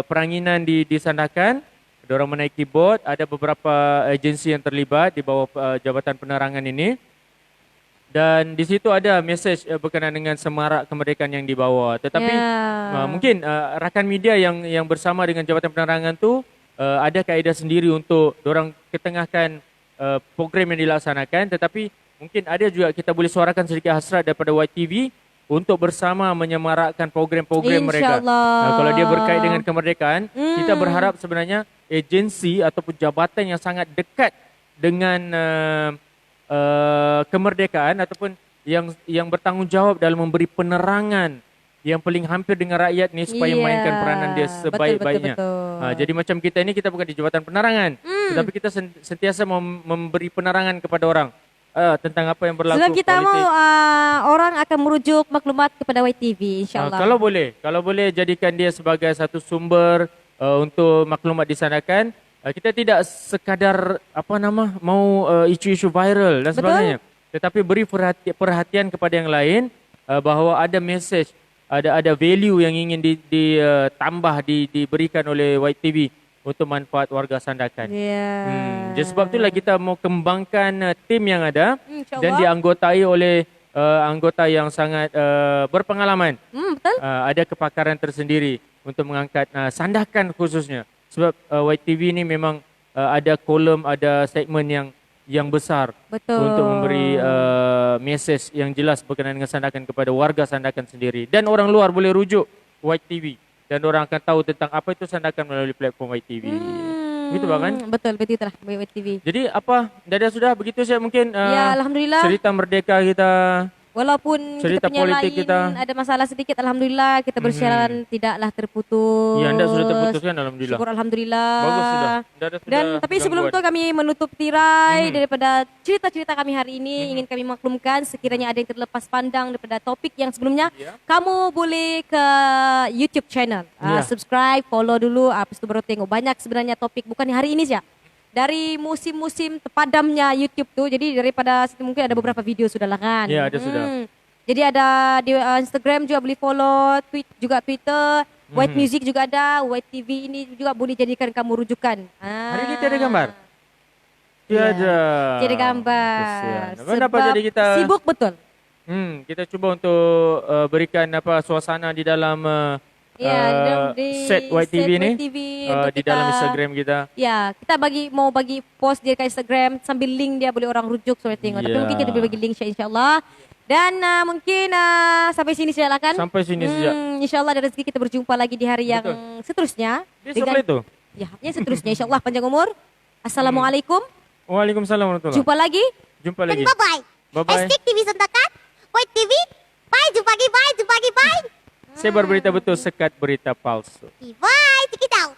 peranginan di Sandakan. Diorang menaiki bot. Ada beberapa agensi yang terlibat di bawah Jabatan Penerangan ini. Dan di situ ada mesej berkenaan dengan semarak kemerdekaan yang dibawa. Tetapi mungkin rakan media yang bersama dengan Jabatan Penerangan tu ada kaedah sendiri untuk dorang ketengahkan program yang dilaksanakan. Tetapi mungkin ada juga kita boleh suarakan sedikit hasrat daripada YTV untuk bersama menyemarakkan program-program mereka. Kalau dia berkait dengan kemerdekaan, kita berharap sebenarnya agensi ataupun jabatan yang sangat dekat dengan kemerdekaan ataupun yang bertanggungjawab dalam memberi penerangan yang paling hampir dengan rakyat ni supaya mainkan peranan dia sebaik-baiknya. Jadi macam kita ini, kita bukan di Jabatan Penerangan, tetapi kita sentiasa memberi penerangan kepada orang tentang apa yang berlaku.
Sebab kita
politik.
mau orang akan merujuk maklumat kepada YTV, insyaAllah.
Kalau boleh jadikan dia sebagai satu sumber untuk maklumat disanakan. Kita tidak sekadar mau isu-isu viral dan sebagainya. Tetapi beri perhatian kepada yang lain bahawa ada message, ada value yang ingin ditambah diberikan oleh YTV untuk manfaat warga Sandakan. Jadi sebab itulah kita mau kembangkan tim yang ada dan dianggotai oleh anggota yang sangat berpengalaman.
Betul.
Ada kepakaran tersendiri untuk mengangkat Sandakan khususnya. Sebab YTV ni memang ada kolom, ada segmen yang besar.
Betul.
Untuk memberi mesej yang jelas berkenaan dengan Sandakan kepada warga Sandakan sendiri. Dan orang luar boleh rujuk YTV dan orang akan tahu tentang apa itu Sandakan melalui platform YTV. Gitu kan?
Betul, itulah YTV.
Jadi dah sudah begitu saya mungkin
Ya, alhamdulillah.
cerita merdeka kita.
Walaupun
Cerita
kita punya
politik
lain
kita.
ada masalah sedikit, alhamdulillah kita bersiaran tidaklah terputus.
Ya, anda sudah terputuskan, alhamdulillah.
Syukur alhamdulillah.
Bagus sudah.
Dan tapi sebelum itu kami menutup tirai daripada cerita-cerita kami hari ini, ingin kami maklumkan sekiranya ada yang terlepas pandang daripada topik yang sebelumnya, kamu boleh ke YouTube channel, subscribe, follow dulu, habis itu baru tengok. Banyak sebenarnya topik, bukan hari ini saja. Dari musim-musim terpadamnya YouTube tuh, jadi daripada situ mungkin ada beberapa video sudah lah kan.
Ya, ada sudah.
Jadi ada di Instagram juga boleh follow, juga Twitter, White Music juga ada, White TV ini juga boleh jadikan kamu rujukan.
Hari ini tiada gambar? Tiada.
Tiada gambar.
Kesian. Kenapa jadi kita
sibuk betul.
Kita cuba untuk berikan suasana di dalam set YTV ni di dalam Instagram kita.
Ya, kita mau bagi post dia ke Instagram sambil link dia, boleh orang rujuk sampai tengok. Tapi mungkin kita boleh bagi link insya-Allah. Dan mungkin sampai sini saja lah kan.
Sampai sini saja.
Insya-Allah ada rezeki kita berjumpa lagi di hari yang seterusnya.
Besok itu.
Ya, yang seterusnya insya-Allah panjang umur. Assalamualaikum.
Waalaikumsalam warahmatullahi.
Jumpa lagi.
Jumpa lagi.
Dan bye-bye.
Bye-bye.
Hashtag TV Sandakan, YTV. Bye, jumpa lagi, bye.
Sebar berita betul, sekat berita palsu.
Bye, check it out.